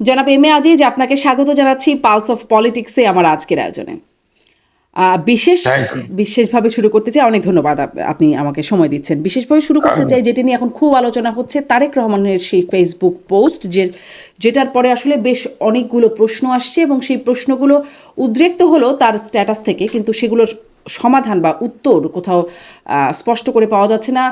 জনাব M A Aziz, আপনাকে স্বাগত জানাচ্ছি পালস অফ পলিটিক্সে আমার আজকের আয়োজনে। বিশেষ থ্যাংক ইউ। বিশেষভাবে শুরু করতে চাই, অনেক ধন্যবাদ আপনি আমাকে সময় দিচ্ছেন। বিশেষভাবে শুরু করতে চাই যেটি নিয়ে এখন খুব আলোচনা হচ্ছে, তারেক রহমানের সেই ফেসবুক পোস্ট যেটার পরে আসলে বেশ অনেকগুলো প্রশ্ন আসছে এবং সেই প্রশ্নগুলো উদ্রেক তো হলো তার স্ট্যাটাস থেকে, কিন্তু সেগুলোর সমাধান বা উত্তর কোথাও স্পষ্ট করে পাওয়া যাচ্ছে না।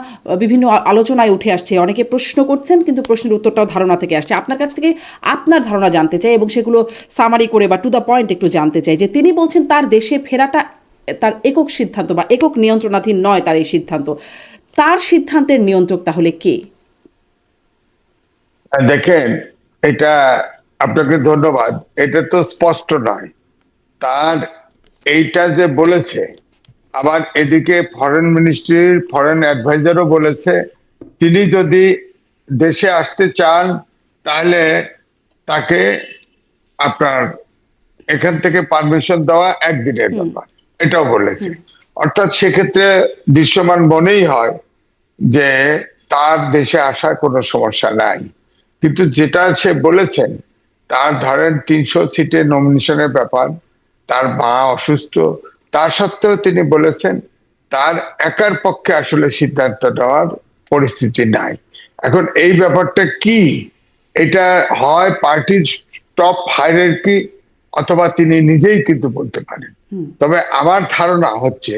বিভিন্ন আলোচনায় উঠে আসছে, অনেকে প্রশ্ন করছেন কিন্তু প্রশ্নের উত্তরটাও ধারণা থেকে আসছে। আপনার কাছ থেকে আপনার ধারণা জানতে চাই এবং সেগুলো সামারি করে বা টু দ্য পয়েন্ট একটু জানতে চাই যে তিনি বলছেন তার দেশে ফেরাটা তার একক সিদ্ধান্ত বা একক নিয়ন্ত্রণাধীন নয় তার এই সিদ্ধান্ত। তার সিদ্ধান্তের নিয়ন্ত্রক তাহলে কে? দেখেন, এটা আপনাকে ধন্যবাদ। এটা তো স্পষ্ট নয় তার এইটা যে বলেছে। আবার এদিকে ফরেন মিনিস্ট্রির ফরেন অ্যাডভাইজারও বলেছে তিনি যদি দেশে আসতে চান তাহলে তাকে আপনার এখান থেকে পারমিশন দেওয়া একদিনের হুম। ব্যাপার, এটাও বলেছে। হুম। অর্থাৎ সেক্ষেত্রে দৃশ্যমান মনেই হয় যে তার দেশে আসার কোনো সমস্যা নাই। কিন্তু যেটা সে বলেছেন, তার ধরেন ৩০০ সিটে নমিনেশনের ব্যাপার, তার মা অসুস্থ, তা সত্ত্বেও তিনি বলেছেন তার একার পক্ষে আসলে সিদ্ধান্ত নেওয়ার পরিস্থিতি নাই। এখন এই ব্যাপারটা কি, এটা হয় পার্টির টপ হায়ারার্কি অথবা তিনি নিজেই কিন্তু বলতে পারেন। হুম। তবে আমার ধারণা হচ্ছে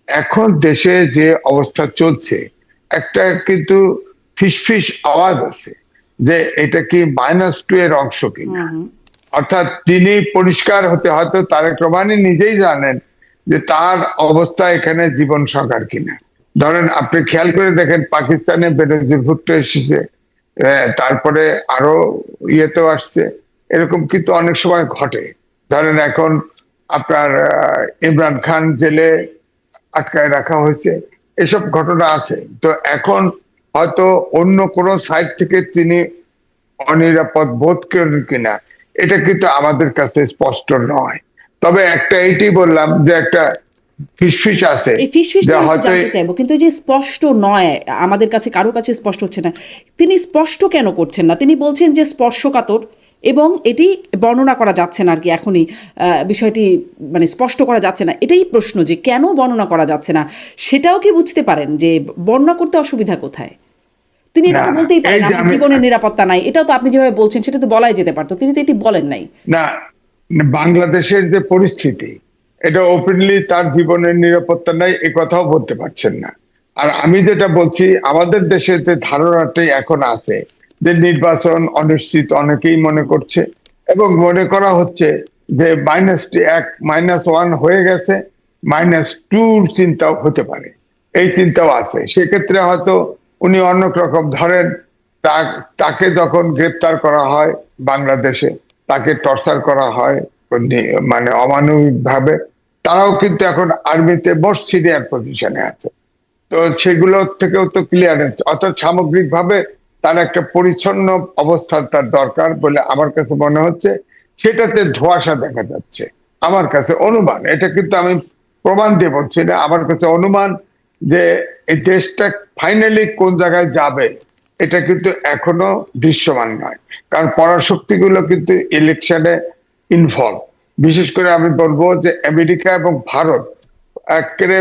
এখন দেশে যে অবস্থা চলছে, একটা কিন্তু ফিসফিস আওয়াজ আছে যে এটা কি -2 এর অংশ কিনা। হুম। হুম। অর্থাৎ তিনি পরিষ্কার হতে, হয়তো তারেক রহমানই নিজেই জানেন যে তার অবস্থা এখানে জীবন সংহার কিনা। ধরেন আপনি খেয়াল করে দেখেন, পাকিস্তানে বেনজির ভুট্টো এসেছে, তারপরে আরো ইয়েতেও আসছে। এরকম কিন্তু অনেক সময় ঘটে। ধরেন এখন আপনার ইমরান খান জেলে আটকায় রাখা হয়েছে, এসব ঘটনা আছে। তো এখন হয়তো অন্য কোনো সাইড থেকে তিনি অনিরাপদ বোধ করেন কিনা, এটা কিন্তু আমাদের কাছে স্পষ্ট নয়। তবে একটা এইটি বললাম যে একটা ফিসফিস আছে এই যে ফিসফিসটা আমি একটু হয়তো জানতে চাইবো, কিন্তু এই যে স্পষ্ট নয়, আমাদের কাছে কারো কাছে স্পষ্ট হচ্ছে না, তিনি স্পষ্ট কেন করছেন না? তিনি বলছেন যে স্পর্শকাতর এবং এটি বর্ণনা করা যাচ্ছে না আর কি এখনই। বিষয়টি মানে স্পষ্ট করা যাচ্ছে না, এটাই প্রশ্ন যে কেন বর্ণনা করা যাচ্ছে না। সেটাও কি বুঝতে পারেন যে বর্ণনা করতে অসুবিধা কোথায়? তিনি এটা না। তো বলতেই এই পারেন যে আমার আমি জীবনের নিরাপত্তা নাই, এটাও তো আপনি যেভাবে বলছেন সেটা তো বলাই যেতে পারতো, তিনি তো এটি বলেন নাই। না, বাংলাদেশের যে পরিস্থিতি, এটা ওপেনলি তার জীবনের নিরাপত্তা নাই এ কথাও বলতে পারছেন না। আর আমি যেটা বলছি, আমাদের দেশে যে ধারণাটাই এখন আছে যে নির্বাচন অনিশ্চিত, অনেকেই মনে করছে এবং মনে করা হচ্ছে যে -1 হয়ে গেছে, -2 চিন্তাও হতে পারে, এই চিন্তাও আছে। সেক্ষেত্রে হয়তো উনি অনেক রকম ধরেন, তাকে যখন গ্রেপ্তার করা হয় বাংলাদেশে, তাকে টর্চার করা হয় মানে অমানবিক ভাবে, তারাও কিন্তু এখন আর্মিতে মোস্ট সিনিয়র পজিশনে আছে। তো সেগুলো থেকেও তো ক্লিয়ারেন্স, অর্থাৎ সামগ্রিকভাবে তার একটা পরিচ্ছন্ন অবস্থা তার দরকার বলে আমার কাছে মনে হচ্ছে। সেটাতে ধোঁয়াশা দেখা যাচ্ছে আমার কাছে অনুমান, এটা কিন্তু আমি প্রমাণ দিয়ে বলছি না, আমার কাছে অনুমান যে এই দেশটা ফাইনালি কোন জায়গায় যাবে এটা কিন্তু এখনো দৃশ্যমান নয়। কারণ পরাশক্তিগুলো কিন্তু ইলেকশনে ইনভলভ। বিশেষ করে আমি বলবো যে আমেরিকা এবং ভারত একেবারে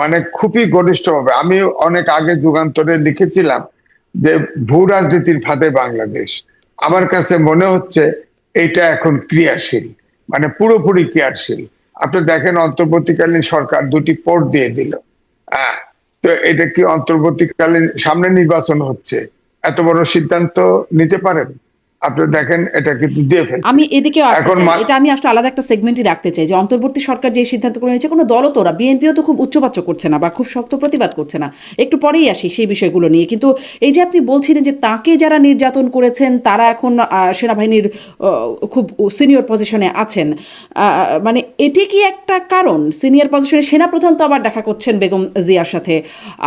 মানে খুবই ঘনিষ্ঠভাবে, আমি অনেক আগে যুগান্তরে লিখেছিলাম যে ভূ রাজনীতির ফাঁদে বাংলাদেশ। আমার কাছে মনে হচ্ছে এইটা এখন ক্রিয়াশীল, মানে পুরোপুরি ক্রিয়াশীল। আপনি দেখেন অন্তর্বর্তীকালীন সরকার 2টি পোর্ট দিয়ে দিল। হ্যাঁ, তো এটা কি অন্তর্বর্তীকালীন, সামনে নির্বাচন হচ্ছে, এত বড় সিদ্ধান্ত নিতে পারেন? আপনি দেখেন এটা কিন্তু দিয়ে ফেলছে আমি এদিকেও আসতে এখন চাই, এটা আমি আসলে আলাদা একটা সেগমেন্টই রাখতে চাই যে অন্তর্বর্তী সরকার যে সিদ্ধান্তগুলো নিয়েছে, কোনো দলও তো ওরা বিএনপিও তো খুব উচ্চবাচ্য করছে না বা খুব শক্ত প্রতিবাদ করছে না। একটু পরেই আসি সেই বিষয়গুলো নিয়ে। কিন্তু এই যে আপনি বলছিলেন যে তাকে যারা নির্যাতন করেছেন তারা এখন সেনাবাহিনীর খুব সিনিয়র পজিশনে আছেন, মানে এটি কি একটা কারণ? সিনিয়র পজিশনে সেনাপ্রধান তো আবার দেখা করছেন বেগম জিয়ার সাথে।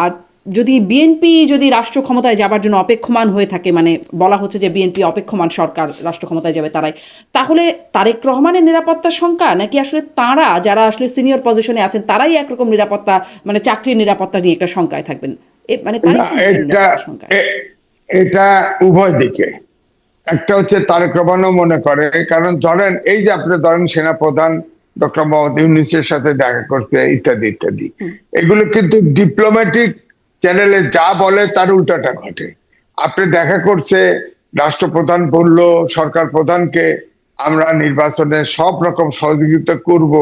আর যদি বিএনপি যদি রাষ্ট্র ক্ষমতায় যাবার জন্য অপেক্ষমান হয়ে থাকে, মানে বলা হচ্ছে যে বিএনপি অপেক্ষমান সরকার রাষ্ট্র ক্ষমতায় যাবে তারাই, তাহলে তারেক রহমানের নিরাপত্তার শঙ্কা নাকি আসলে তারা যারা আসলে সিনিয়র পজিশনে আছেন তারাই একরকম নিরাপত্তা, মানে চাকরির নিরাপত্তা নিয়ে একটা শঙ্কায় থাকবেন? মানে তারিক না, কোন ধরনের এটা নিরাপত্তার শঙ্কায়? এটা উভয় দিকে। একটা হচ্ছে তারেক রহমানও মনে করে, কারণ ধরেন এই যে আপনি ধরেন সেনাপ্রধান ডক্টর মোহাম্মদ ইউনূসের সাথে দেখা করতে ইত্যাদি ইত্যাদি, এগুলো কিন্তু ডিপ্লোম্যাটিক চ্যানেলে যা বলে তার উল্টাটা ঘটে। আপনি দেখা করছে, রাষ্ট্রপ্রধান বলল সরকার প্রধানকে আমরা নির্বাচনে সব রকম সহযোগিতা করব,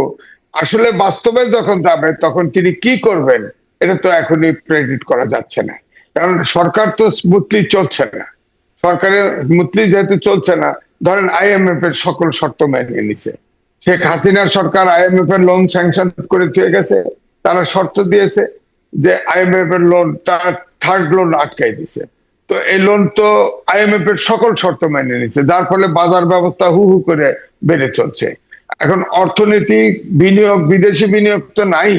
আসলে বাস্তবে যখন যাবে তখন তিনি কি করবেন এটা তো এখনই প্রেডিক্ট করা যাচ্ছে না, কারণ সরকার তো স্মুথলি চলছে না। সরকারের স্মুথলি যেহেতু চলছে না, ধরেন আইএমএফ এর সকল শর্ত মেনে নিছে, শেখ হাসিনার সরকার আইএমএফ এর লোন স্যাংশন করে দিয়ে গেছে, তারা শর্ত দিয়েছে যে আইএমএফ এর লোন তারা থার্ড লোন আটকাই দিছে। তো এই লোন তো আইএমএফ এর সকল শর্ত মেনে নিচ্ছে, যার ফলে বাজার ব্যবস্থা হু হু করে বেড়ে চলছে। এখন অর্থনৈতিক বিনিয়োগ, বিদেশি বিনিয়োগ তো নাই,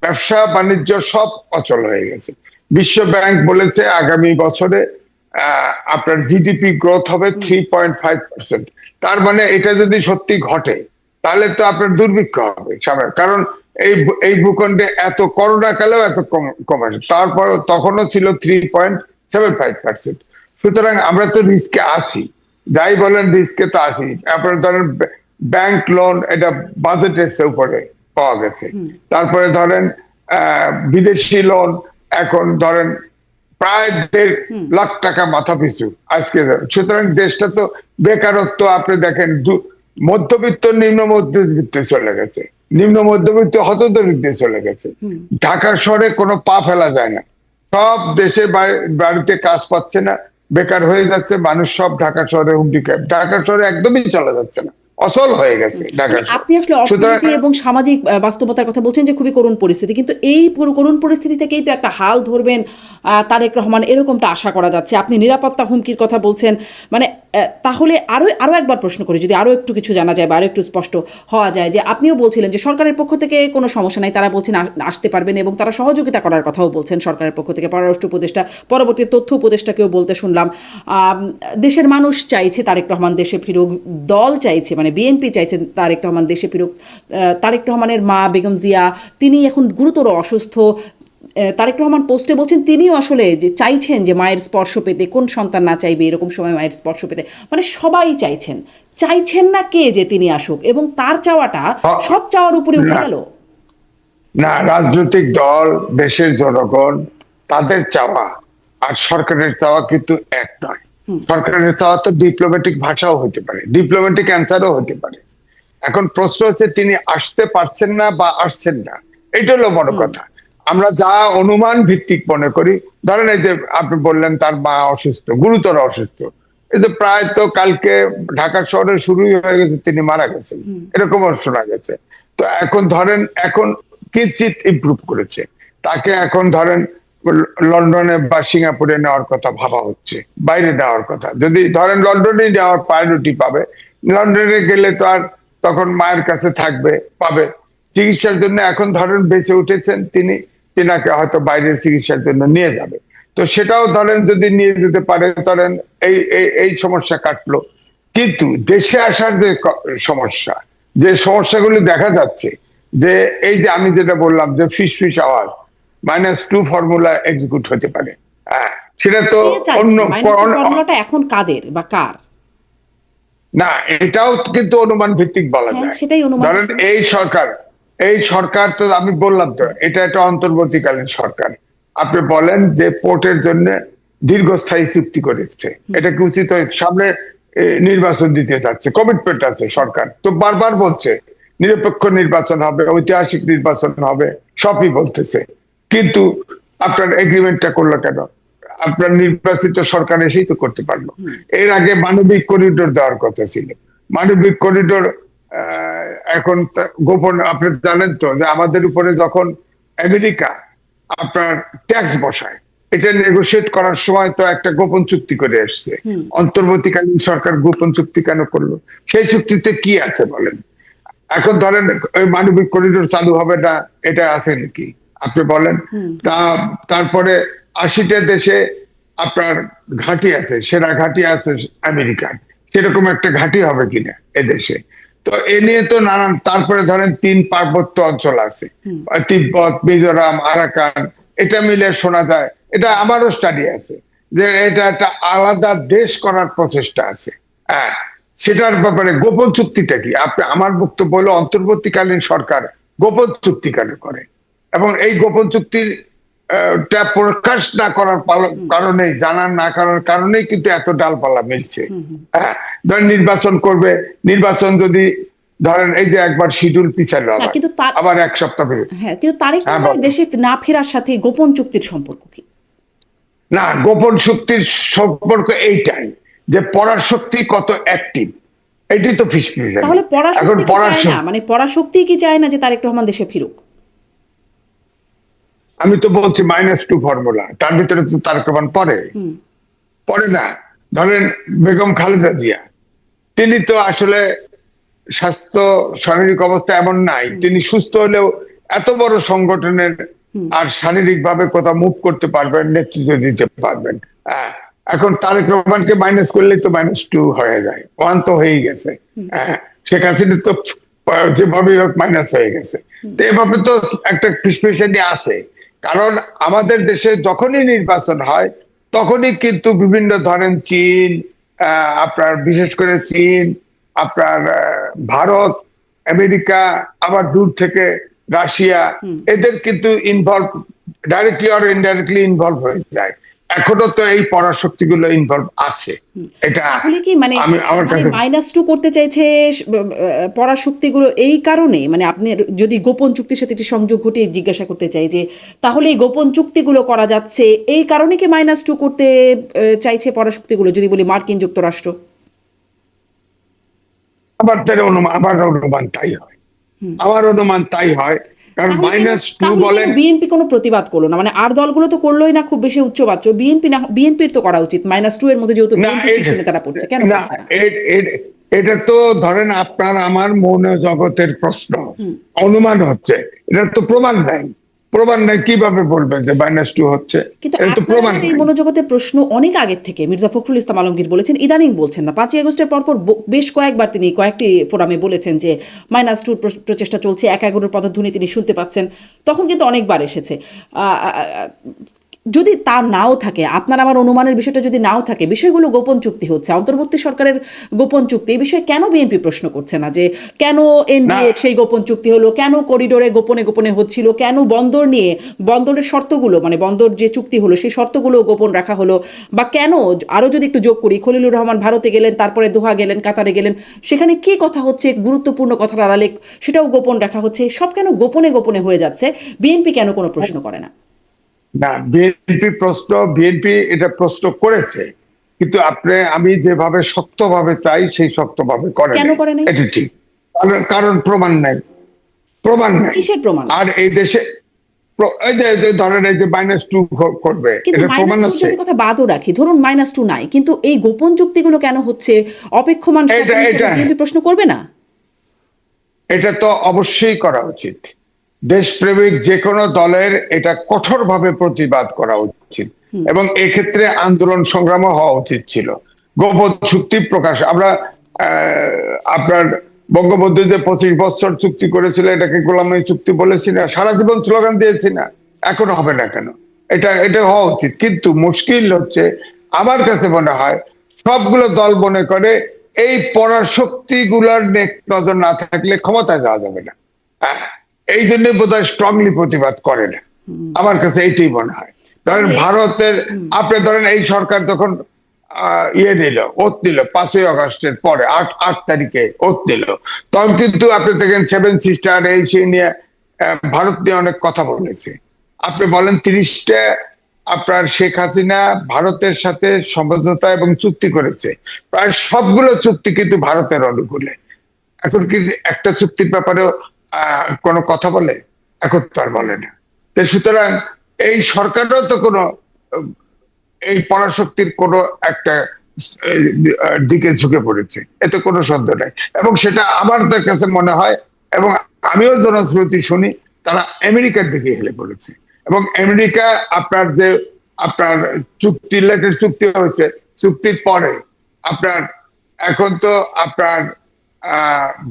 ব্যবসা বাণিজ্য সব অচল হয়ে গেছে। বিশ্ব ব্যাংক বলেছে আগামী বছরে আপনার জিডিপি গ্রোথ হবে 3.5%। তার মানে এটা যদি সত্যি ঘটে তাহলে তো আপনার দুর্ভিক্ষ হবে সামনে, কারণ এই ভূখণ্ডে এত করোনা কালেও এত কমে, তারপর তখনও ছিল 3.75%। সুতরাং আমরা তো রিস্কে আছি, যাই বলেন রিস্কে তো আছি। আপনার ধরেন ব্যাংক লোন, এটা বাজেটের উপরে পাওয়া গেছে। তারপরে ধরেন বিদেশি লোন এখন ধরেন প্রায় 1.5 লাখ টাকা মাথা পিছু আজকে। সুতরাং দেশটা তো বেকারত্ব আপনি দেখেন মধ্যবিত্ত নিম্ন মধ্যবিত্তে চলে গেছে, নিম্ন মধ্যবিত্ত হতদরিদ্রে চলে গেছে। ঢাকা শহরে কোনো পা ফেলা যায় না, সব দেশের বাড়িতে কাজ পাচ্ছে না, বেকার হয়ে যাচ্ছে মানুষ, সব ঢাকা শহরে হুমকি খায়, ঢাকা শহরে একদমই চলা যাচ্ছে না, অচল হয়ে গেছে ঢাকা। আপনি আসলে অর্থনীতি এবং সামাজিক বাস্তবতার কথা বলছেন যে খুবই করুণ পরিস্থিতি, কিন্তু এই করুণ পরিস্থিতি থেকেই তো একটা হাল ধরবেন তারেক রহমান, এরকমটা আশা করা যাচ্ছে। আপনি নিরাপত্তা হুমকির কথা বলছেন, মানে তাহলে আরো একবার প্রশ্ন করি, যদি আরো একটু কিছু জানা যায় বা আরো একটু স্পষ্ট হওয়া যায়, যে আপনিও বলছিলেন যে সরকারের পক্ষ থেকে কোনো সমস্যা নাই, তারা বলছেন আসতে পারবেন এবং তারা সহযোগিতা করার কথাও বলছেন সরকারের পক্ষ থেকে। পররাষ্ট্র উপদেষ্টা, পরবর্তী তথ্য উপদেষ্টাকেও বলতে শুনলাম। দেশের মানুষ চাইছে তারেক রহমান দেশে ফিরুক, দল চাইছে, মানে বিএনপি চাইছেন তারেক রহমান দেশে ফিরুক। তারেক রহমানের মা বেগম জিয়া, তিনি এখন গুরুতর অসুস্থ। তারেক রহমান পোস্টে বলছেন তিনিও আসলে যে চাইছেন যে মায়ের স্পর্শ পেতে, কোন সন্তান না চাইবে এরকম সময় মায়ের স্পর্শ পেতে, মানে সবাই চাইছেন না কে যে তিনি আসুক, এবং তার চাওয়াটা সব চাওয়ার উপরে উঠে গেল। না, রাজনৈতিক দল, দেশের জনগণ, তাদের চাওয়া আর সরকারের চাওয়া কিন্তু এক নয়। সরকারের চাওয়া তো ডিপ্লোম্যাটিক ভাষাও হতে পারে, ডিপ্লোম্যাটিক অ্যান্সারও হতে পারে। এখন প্রশ্ন হচ্ছে তিনি আসতে পারছেন না বা আসছেন না, এটা হলো বড় কথা। আমরা যা অনুমান ভিত্তিক মনে করি, ধরেন এই যে আপনি বললেন তার মা অসুস্থ, গুরুতর অসুস্থ, এই যে প্রায় তো কালকে ঢাকা শহরে শুরুই হয়ে গেছে, তিনি মারা গেছেন, এরকমও শোনা গেছে। তো এখন ধরেন এখন কিঞ্চিত ইমপ্রুভ করেছে, তাকে এখন ধরেন লন্ডনে বা সিঙ্গাপুরে নেওয়ার কথা ভাবা হচ্ছে, বাইরে নেওয়ার কথা। যদি ধরেন লন্ডনে নেওয়ার প্রায়োরিটি পাবে, লন্ডনে গেলে তো আর তখন মায়ের কাছে পাবে চিকিৎসার জন্য। এখন ধরেন বেঁচে উঠেছেন তিনি, তিনাকে হয়তো বাইরের চিকিৎসার জন্য নিয়ে যাবে। তো সেটাও ধরেন যদি নিয়ে যেতে পারে, ধরেন এই সমস্যা কাটলো। কিন্তু দেশে আসার যে সমস্যা, যে সমস্যাগুলি দেখা যাচ্ছে, যে এই যে আমি যেটা বললাম যে ফিস আওয়াজ -2 ফর্মুলা এক্সিকিউট হতে পারে, হ্যাঁ, সেটা তো অন্য ফর্মুলাটা এখন কাদের বা কার, না, এটাও কিন্তু অনুমান ভিত্তিক বলা যায়। সেটাই অনুমান। ধরেন এই সরকার তো আমি বললাম তো এটা একটা অন্তর্বর্তীকালীন সরকার। আপনি বলেন যে পোর্টের জন্য দীর্ঘস্থায়ী চুক্তি করেছে, এটা কি উচিত? সামনে নির্বাচন দিতে যাচ্ছে, কমিটমেন্ট আছে সরকার, তো বারবার বলছে নিরপেক্ষ নির্বাচন হবে, ঐতিহাসিক নির্বাচন হবে, সবই বলতেছে। কিন্তু আপনার এগ্রিমেন্টটা করলো কেন? আপনার নির্বাচিত সরকার এসেই তো করতে পারলো। এর আগে মানবিক করিডোর দেওয়ার কথা ছিল, মানবিক করিডোর এখন গোপন। আপনি জানেন তো যে আমাদের উপরে যখন আমেরিকা আপনার ট্যাক্স বসায়, এটা নেগোশিয়েট করার সময় তো একটা গোপন চুক্তি করে এসছে। অন্তর্বর্তীকালীন সরকার গোপন চুক্তি কেন করলো? সেই চুক্তিতে কি আছে বলেন? এখন ধরেন ওই মানবিক করিডোর চালু হবে না, এটা আছে নাকি আপনি বলেন? তারপরে 80টা দেশে আপনার ঘাঁটি আছে, সেরা ঘাঁটি আছে আমেরিকার, সেরকম একটা ঘাঁটি হবে কিনা এদেশে? তো এ নিয়ে তো নানান। তারপরে ধরেন 3 পার্বত্য অঞ্চল আছে, তিব্বত, মিজোরাম, আরাকান, এটা মিলে শোনা যায়, এটা আমারও স্টাডি আছে যে এটা একটা আলাদা দেশ করার প্রচেষ্টা আছে। হ্যাঁ, সেটার ব্যাপারে গোপন চুক্তিটা কি? আমার বক্তব্য হলো অন্তর্বর্তীকালীন সরকার গোপন চুক্তি কেন করে, এবং এই গোপন চুক্তির টা প্রকাশ না করার কারণে, জানার না করার কারণেই কিন্তু এত ডালপালা মিলছে। হ্যাঁ, ধরেন নির্বাচন করবে, নির্বাচন যদি ধরেন এই যে একবার শিডিউল পিছালো, না কিন্তু আবার এক সপ্তাহ। হ্যাঁ, কিন্তু তারেক রহমানের দেশে না ফেরার সাথে গোপন চুক্তির সম্পর্ক কি? না, গোপন শক্তির সম্পর্ক এইটাই যে পরাশক্তি কত অ্যাক্টিভ, এটাই তো ফিসফিস। তাহলে পরাশক্তি কি চায় না, মানে পরাশক্তি কি চায় না যে তারেক রহমান দেশে ফিরুক? আমি তো বলছি -2 ফর্মুলা, তার ভিতরে তো তারেক রহমান পড়ে না। ধরেন বেগম খালেদা জিয়া, তিনি তো আসলে স্বাস্থ্য শারীরিক অবস্থা এমন নাই, তিনি সুস্থ হলেও এত বড় সংগঠনের আর শারীরিক ভাবে কোথাও মুভ করতে পারবেন, নেতৃত্ব দিতে পারবেন। হ্যাঁ, এখন তারেক রহমানকে মাইনাস করলেই তো -2 হয়ে যায়, 1 তো হয়েই গেছে। হ্যাঁ, শেখ হাসিনা তো যেভাবে হোক মাইনাস হয়ে গেছে। তো এভাবে তো একটা ফিসফিসানি আছে। কারণ আমাদের দেশে যখনই নির্বাচন হয় তখনই কিন্তু বিভিন্ন ধরেন চীন, আপনার বিশেষ করে চীন, আপনার ভারত, আমেরিকা, আবার দূর থেকে রাশিয়া, এদের কিন্তু ইনভলভ, ডাইরেক্টলি আর ইনডাইরেক্টলি ইনভলভ হয়ে যায়। এখনো তো এই পরাশক্তিগুলো ইনভলভ আছে। এটা তাহলে কি মানে আমার কাছে -2 করতে চাইছে পরাশক্তিগুলো এই কারণে, মানে আপনি যদি গোপন চুক্তির সাথে একটি সংযোগ ঘটিয়ে জিজ্ঞাসা করতে চাই যে তাহলে এই গোপন চুক্তিগুলো করা যাচ্ছে এই কারণে কি -2 করতে চাইছে পরাশক্তিগুলো, যদি বলি মার্কিন যুক্তরাষ্ট্র? আমার অনুমান তাই হয়, আমার অনুমান তাই হয়। কারণ -2 বলেন, বিএনপি কোনো প্রতিবাদ করলো না, মানে আর দলগুলো তো করলোই না খুব বেশি উচ্চবাচ্য, বিএনপি না, বিএনপির তো করা উচিত -2 এর মধ্যে, যেহেতু বিএনপি তারা পড়ছে, কেন করছে না? এটা তো ধরেন আপনার আমার মনোজগতের প্রশ্ন, অনুমান হচ্ছে, এটা তো প্রমাণ নাই। প্রমাণ নাই কিভাবে বলবেন যে -2 হচ্ছে? কিন্তু এটা তো প্রমাণ এই মনোজগতের প্রশ্ন অনেক আগের থেকে মির্জা ফখরুল ইসলাম আলমগীর বলেছেন, ইদানিং বলছেন না। 5ই আগস্টের পরপর বেশ কয়েকবার তিনি কয়েকটি ফোরামে বলেছেন যে -2 প্রচেষ্টা চলছে, 1/11 পদধ্বনি তিনি শুনতে পাচ্ছেন, তখন কিন্তু অনেকবার এসেছে। যদি তা নাও থাকে, আপনার আমার অনুমানের বিষয়টা যদি নাও থাকে, বিষয়গুলো গোপন চুক্তি হচ্ছে, অন্তর্বর্তী সরকারের গোপন চুক্তি, এই বিষয়ে কেন বিএনপি প্রশ্ন করছে না যে কেন এনডিএ সেই গোপন চুক্তি হলো, কেন করিডোরে গোপনে গোপনে হচ্ছিল, কেন বন্দর নিয়ে বন্দরের শর্তগুলো, মানে বন্দর যে চুক্তি হলো সেই শর্তগুলো গোপন রাখা হলো, বা কেন আরও যদি একটু যোগ করি, খলিলুর রহমান ভারতে গেলেন, তারপরে দোহা গেলেন, কাতারে গেলেন, সেখানে কি কথা হচ্ছে, গুরুত্বপূর্ণ কথার আড়ালে সেটাও গোপন রাখা হচ্ছে, সব কেন গোপনে গোপনে হয়ে যাচ্ছে? বিএনপি কেন কোনো প্রশ্ন করে না? না, বিএনপি এটা প্রশ্ন করেছে, কিন্তু আমি যেভাবে শক্তভাবে চাই সেই শক্তভাবে কেন করে নাই? এটা ঠিক। কারণ প্রমাণ নাই, কিসের প্রমাণ? আর এই দেশে এই যে ধরেন এই যে -2 করবে, কিন্তু এটা প্রমাণ আছে। যদি কথা বাদও রাখি, ধরুন -2 নাই, কিন্তু এই গোপন চুক্তিগুলো কেন হচ্ছে, অপেক্ষমান বিএনপি প্রশ্ন করবে না? এটা তো অবশ্যই করা উচিত। দেশপ্রেমিক যে কোনো দলের এটা কঠোরভাবে প্রতিবাদ করা উচিত, এবং এক্ষেত্রে আন্দোলন সংগ্রামও হওয়া উচিত ছিল। গোপন চুক্তি প্রকাশ, আমরা আপনার বঙ্গবন্ধু যে 25 বছর চুক্তি করেছিল, এটাকে গোলামি চুক্তি বলেছি না, সারা জীবন স্লোগান দিয়েছি না, এখন হবে না কেন? এটা হওয়া উচিত। কিন্তু মুশকিল হচ্ছে, আমার কাছে মনে হয় সবগুলো দল মনে করে এই পরাশক্তি গুলার নজর না থাকলে ক্ষমতায় যাওয়া যাবে না। এই জন্য বোধহয় স্ট্রংলি প্রতিবাদ করে না, আমার কাছে এইটাই মনে হয়। ধরেন ভারতের, আপনি ধরেন এই সরকার তখন ওথ নিল 5ই আগস্টের পরে, 8 তারিখে ওথ নিল, তখন কিন্তু আপনি দেখেন 7 সিস্টার এই সেই নিয়ে ভারত নিয়ে অনেক কথা বলেছে। আপনি বলেন 30টা আপনার শেখ হাসিনা ভারতের সাথে সমঝোতা এবং চুক্তি করেছে, প্রায় সবগুলো চুক্তি কিন্তু ভারতের অনুকূলে। এখন কি একটা চুক্তির ব্যাপারেও কোনো কথা বলে? এখন তো আর বলে না। সুতরাং এই সরকারও তো কোনো এই পরাশক্তির কোনো একটা দিকে ঝুঁকে পড়েছে, এতে কোনো সন্দেহ নাই। এবং সেটা আমার কাছে মনে হয়, এবং আমিও জনশ্রুতি শুনি, তারা আমেরিকার দিকে হেলে পড়েছে। এবং আমেরিকা আপনার চুক্তি, লেটেস্ট চুক্তি হয়েছে, চুক্তির পরে আপনার এখন তো আপনার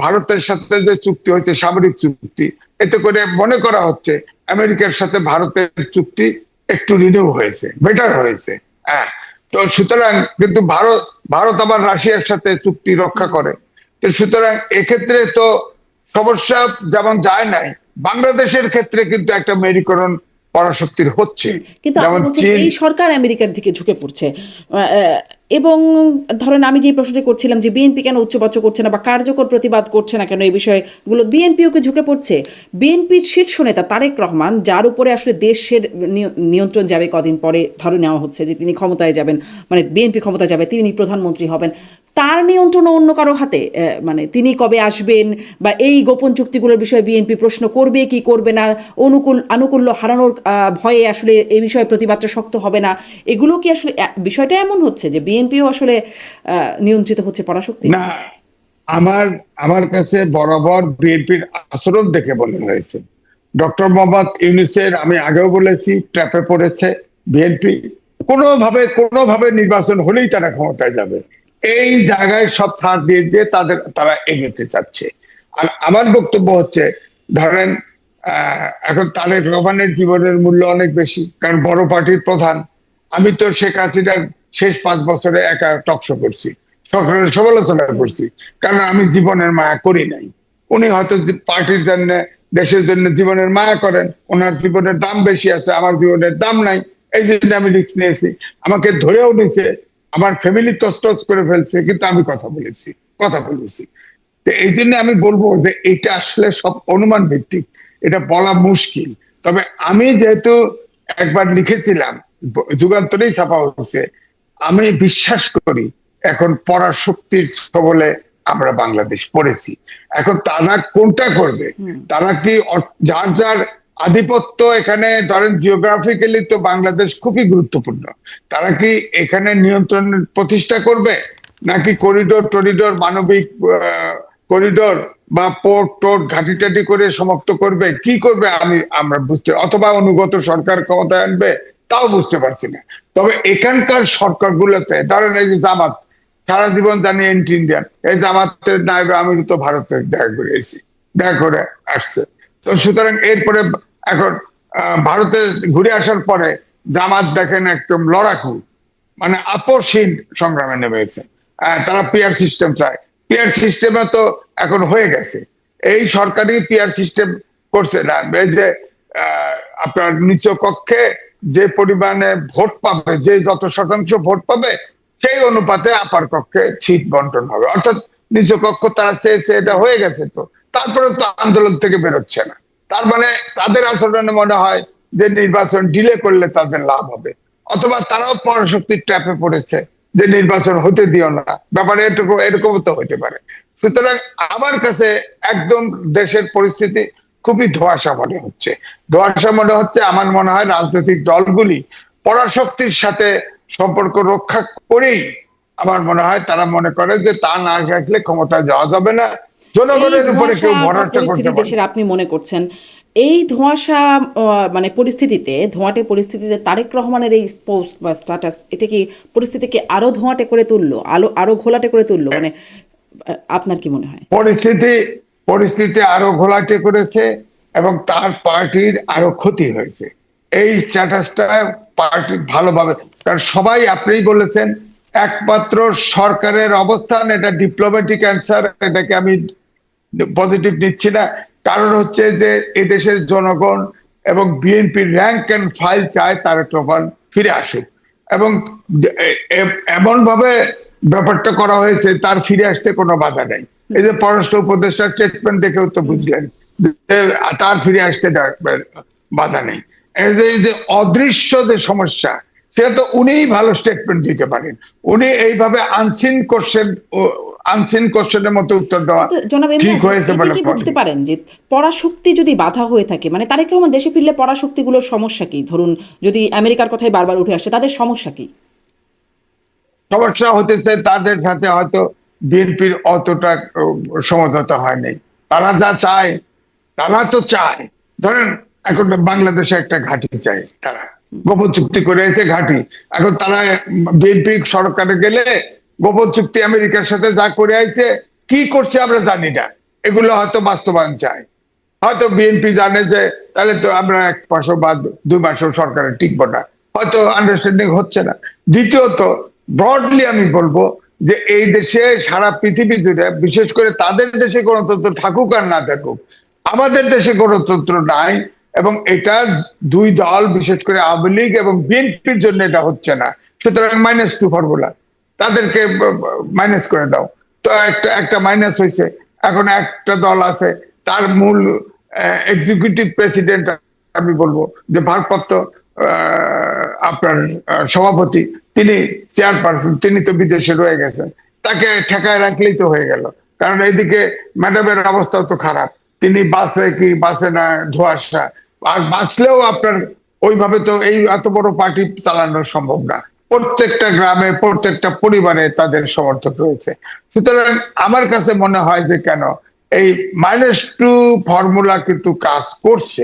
ভারতের সাথে যে চুক্তি হয়েছে, সামরিক চুক্তি, এতে করে মনে করা হচ্ছে আমেরিকার সাথে ভারতের চুক্তি একটু রিনিউ হয়েছে, বেটার হয়েছে। তো সুতরাং কিন্তু ভারত আবার রাশিয়ার সাথে চুক্তি রক্ষা করে। তো সুতরাং এক্ষেত্রে তো সমস্যা যেমন যায় নাই, বাংলাদেশের ক্ষেত্রে কিন্তু একটা মেরুকরণ পরাশক্তির হচ্ছে। কিন্তু আপনি যেমন বলছেন চীন। এই সরকার আমেরিকার দিকে ঝুঁকে পড়ছে, এবং ধরেন আমি যে প্রশ্নটি করছিলাম যে বিএনপি কেন উচ্চবাচ্য করছে না বা কার্যকর প্রতিবাদ করছে না কেন এই বিষয়গুলো, বিএনপিও কি ঝুঁকে পড়ছে? বিএনপির শীর্ষ নেতা তারেক রহমান, যার উপরে আসলে দেশের নিয়ন্ত্রণ যাবে কদিন পরে ধরে নেওয়া হচ্ছে যে তিনি ক্ষমতায় যাবেন, মানে বিএনপি ক্ষমতায় যাবে, তিনি প্রধানমন্ত্রী হবেন, তার নিয়ন্ত্রণ অন্য কারো হাতে। মানে তিনি কবে আসবেন বা এই গোপন চুক্তিগুলোর বিষয়ে বিএনপি প্রশ্ন করবে কি করবে না, আনুকূল্য হারানোর ভয়ে আসলে এই বিষয়ে প্রতিবাদটা শক্ত হবে না, এগুলো কি আসলে বিষয়টা এমন হচ্ছে যে বিএনপিও আসলে নিয়ন্ত্রিত হচ্ছে পরাশক্তি? না, আমার আমার কাছে বরাবর বিএনপির আচরণ দেখে মনে হয়েছে ডক্টর মোহাম্মদ ইউনূসের, আমি আগেও বলেছি, ট্র্যাপে পড়েছে বিএনপি। কোনোভাবে নির্বাচন হলেই তারা ক্ষমতায় যাবে, এই জায়গায় সব ছাড় দিয়ে দিয়ে তারা এগোতে চাচ্ছে। আর আমার বক্তব্য হচ্ছে, ধরেন এখন তারেক রহমানের জীবনের মূল্য অনেক বেশি, কারণ বড় পার্টির প্রধান। আমি তো শেখ হাসিনার শেষ 5 বছরে একা টকশো করছি, সরকারের সমালোচনা করছি, কারণ আমি জীবনের মায়া করি নাই। উনি হয়তো পার্টির জন্য, দেশের জন্য জীবনের মায়া করেন, ওনার জীবনের দাম বেশি আছে, আমার জীবনের দাম নাই, এই জন্য আমি রিস্ক নিয়েছি। আমাকে ধরেও নিচ্ছে, আমার ফ্যামিলি তছনছ করে ফেলছে, কিন্তু আমি কথা বলেছি। তো এই জন্য আমি বলবো যে এটা আসলে সব অনুমান ভিত্তিক, এটা বলা মুশকিল। তবে আমি যেহেতু একবার লিখেছিলাম, যুগান্তরেই ছাপা হচ্ছে, আমি বিশ্বাস করি এখন পরাশক্তির ছবলে আমরা বাংলাদেশ পড়েছি। এখন তারা কোনটা করবে, তারা কি যার যার আধিপত্য, এখানে ধরেন জিওগ্রাফিক্যালি তো বাংলাদেশ খুবই গুরুত্বপূর্ণ, তারা কি এখানে নিয়ন্ত্রণ প্রতিষ্ঠা করবে, নাকি টরিডোর মানবিক করিডোর বা পোর্ট টোর্ট ঘাটি টাটি করে সমাপ্ত করবে, কি করবে আমরা বুঝতে, অথবা অনুগত সরকার ক্ষমতায় আনবে, তাও বুঝতে পারছি না। তবে এখানকার সরকারগুলোতে, ধরেন এই যে জামাত, সারা জীবন জানি এন্টি ইন্ডিয়ান, এই জামাতের নায়েবে আমির তো ভারতের দেখা করে আসছে। তো সুতরাং এরপরে এখন ভারতে ঘুরে আসার পরে জামাত দেখেন একদম লড়াকু, মানে আপোষহীন সংগ্রামে নেমেছে। তারা পিআর সিস্টেম চায়, পিআর সিস্টেমে তো এখন হয়ে গেছে। এই সরকারি পিআর সিস্টেম করছে না, এই যে আপনার নিচ কক্ষে যে পরিমাণে ভোট পাবে, যে যত শতাংশ ভোট পাবে, সেই অনুপাতে আপার কক্ষে সিট বন্টন হবে। অর্থাৎ নিচ কক্ষ তারা চেয়েছে, এটা হয়ে গেছে। তো তারপরে তো আন্দোলন থেকে বেরোচ্ছে না। তার মানে তাদের আচরণে মনে হয় যে নির্বাচন ডিলে করলে তাদের লাভ হবে, অথবা তারাও পরাশক্তির ট্র্যাপে পড়েছে যে নির্বাচন হতে দিও না, ব্যাপারে এরকম তো হতে পারে। সুতরাং আমার কাছে একদম দেশের পরিস্থিতি খুবই ধোঁয়াশা মনে হচ্ছে। আমার মনে হয় রাজনৈতিক দলগুলি পরাশক্তির সাথে সম্পর্ক রক্ষা করেই, আমার মনে হয় তারা মনে করে যে তা না রাখলে ক্ষমতায় যাওয়া যাবে না, জনগণের উপরে কেউ ভরসা করতে পারে। দেশের আপনি মনে করছেন এই ধোঁয়াশা মানে ধোঁয়াটে পরিস্থিতিতে তারেক রহমানের এই পোস্ট বা স্ট্যাটাস, এটা কি পরিস্থিতিকে আরো ধোঁয়াটে করে তুললো, আরো ঘোলাটে করে তুললো? মানে আপনার কি মনে হয়? পরিস্থিতি আরো ঘোলাটে করেছে, এবং তার পার্টির আরো ক্ষতি হয়েছে এই স্ট্যাটাসটা। পার্টি ভালোভাবে, কারণ সবাই, আপনিই বলেছেন, একমাত্র সরকারের অবস্থান, এটা ডিপ্লোম্যাটিক অ্যান্সার, এটাকে আমি পজিটিভ নিচ্ছি না। কারণ হচ্ছে যে এদেশের জনগণ এবং বিএনপির র্যাঙ্ক এন্ড ফাইল চায় তারেক রহমান ফিরে আসুক, এবং এমন ভাবে ব্যাপারটা করা হয়েছে তার ফিরে আসতে কোনো বাধা নেই। এই যে পররাষ্ট্র উপদেষ্টার স্টেটমেন্ট দেখেও তো বুঝলেন তার ফিরে আসতে বাধা নেই। এই যে অদৃশ্য যে সমস্যা, সেটা তো উনিই ভালো স্টেটমেন্ট দিতে পারেন। উনি এইভাবে আনসিন কোশ্চেনের মতো উত্তর দেওয়া ঠিক হয়েছে বলে বুঝতে পারেন যে পরাশক্তি যদি বাধা হয়ে থাকে, মানে তারেক রহমান দেশে ফিরলে পরাশক্তিগুলোর সমস্যা কি? ধরুন যদি আমেরিকার কথাই বারবার উঠে আসে, তাদের সমস্যা কি? সমস্যা হতেছে তাদের সাথে হয়তো বিএনপির অতটা সমঝোতা হয়নি। তারা যা চায়, তারা তো চায়, ধরেন এখন বাংলাদেশে একটা ঘাঁটি চাই, তারা গোপন চুক্তি করে আছে ঘাঁটি। এখন তারা বিএনপি সরকারে গেলে গোপন চুক্তি আমেরিকার সাথে যা করে আইছে, কি করছে আমরা জানি না, এগুলো হয়তো বাস্তবায়ন চায়। হয়তো বিএনপি জানে যে তাহলে তো আমরা 1 মাসও বা 2 মাসও সরকারে টিকবো না, হয়তো আন্ডারস্ট্যান্ডিং হচ্ছে না। দ্বিতীয়ত, ব্রডলি আমি বলবো যে এই দেশে সারা পৃথিবী জুড়ে, বিশেষ করে তাদের দেশে গণতন্ত্র থাকুক আর না থাকুক, আমাদের দেশে গণতন্ত্র নাই। এবং এটা দুই দল, বিশেষ করে আওয়ামী লীগ এবং বিএনপির জন্য এটা হচ্ছে না। সুতরাং -2 ফর্মুলা, তাদেরকে মাইনাস করে দাও। তো একটা একটা মাইনাস হয়েছে। এখন একটা দল আছে, তার মূল এক্সিকিউটিভ প্রেসিডেন্ট, আমি বলবো যে ভারপ্রাপ্ত আপনার সভাপতি, তিনি চেয়ারপারসন, তিনি তো বিদেশে রয়ে গেছেন। তাকে ঠেকায় রাখলেই তো হয়ে গেল। কারণ এইদিকে ম্যাডামের অবস্থা তো খারাপ, তিনি বাসে কি বাসে না ধোঁয়াশা। আর বাঁচলেও আপনার ওইভাবে তো এই এত বড় পার্টি চালানো সম্ভব না। প্রত্যেকটা গ্রামে, প্রত্যেকটা পরিবারে তাদের সমর্থক রয়েছে। সুতরাং আমার কাছে মনে হয় যে কেন এই -2 ফর্মুলা কিন্তু কাজ করছে,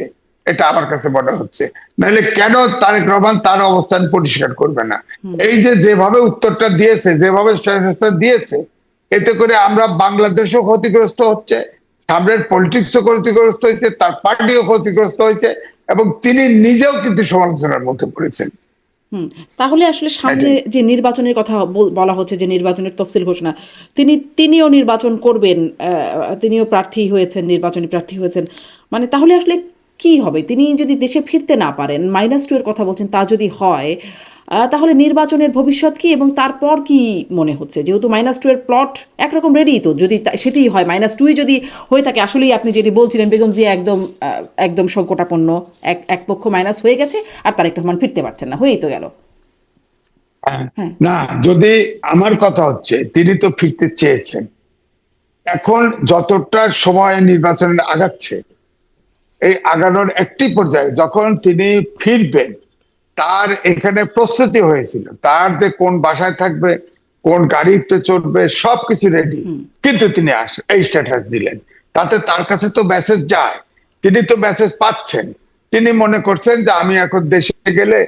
এটা আমার কাছে মনে হচ্ছে। নাহলে কেন তারেক রহমান তার অবস্থান পরিষ্কার করবে না? এই যে যেভাবে উত্তরটা দিয়েছে, যেভাবে স্ট্যাটাসটা দিয়েছে, এতে করে আমরা বাংলাদেশও ক্ষতিগ্রস্ত হচ্ছে, সামনের পলিটিক্সও ক্ষতিগ্রস্ত হয়েছে, তার পার্টিও ক্ষতিগ্রস্ত হয়েছে, এবং তিনি নিজেও কিন্তু সমালোচনার মধ্যে পড়েছেন। হুম, তাহলে আসলে সামনে এটাই। যে নির্বাচনের কথা বলা হচ্ছে, যে নির্বাচনের তফসিল ঘোষণা, তিনিও নির্বাচন করবেন, তিনিও প্রার্থী হয়েছেন, নির্বাচনী প্রার্থী হয়েছেন। মানে তাহলে আসলে কি হবে? তিনি যদি দেশে ফিরতে না পারেন, -2 এর কথা বলছেন, তা যদি হয়, তাহলে নির্বাচনের ভবিষ্যৎ কি এবং তারপর কি মনে হচ্ছে? যেহেতু -2 এর প্লট একরকম রেডি, তো যদি সেটাই হয়, -2 যদি হয়ে থাকে, আসলেই আপনি যেটি বলছিলেন, বেগম জিয়া একদম একদম সংকটাপন্ন, এক পক্ষ মাইনাস হয়ে গেছে আর তারেক রহমান ফিরতে পারছেন না, হয়েই তো গেল। হ্যাঁ। না, যদি আমার কথা হচ্ছে, তিনি তো ফিরতে চেয়েছেন। এখন যতটা সময় নির্বাচনের আগাচ্ছে, এই আগানোর একটি পর্যায়ে যখন তিনি ফিরবেন, তার এখানে প্রস্তুতি হয়েছিল, তার যে কোন বাসায় থাকবে, কোন গাড়িতে চড়বে, সবকিছু রেডি। কিন্তু তিনি এই স্ট্যাটাস দিলেন, তাতে তার কাছে তো মেসেজ যায়, তিনি তো মেসেজ পাচ্ছেন। তিনি মনে করছেন যে আমি এখন দেশে গেলে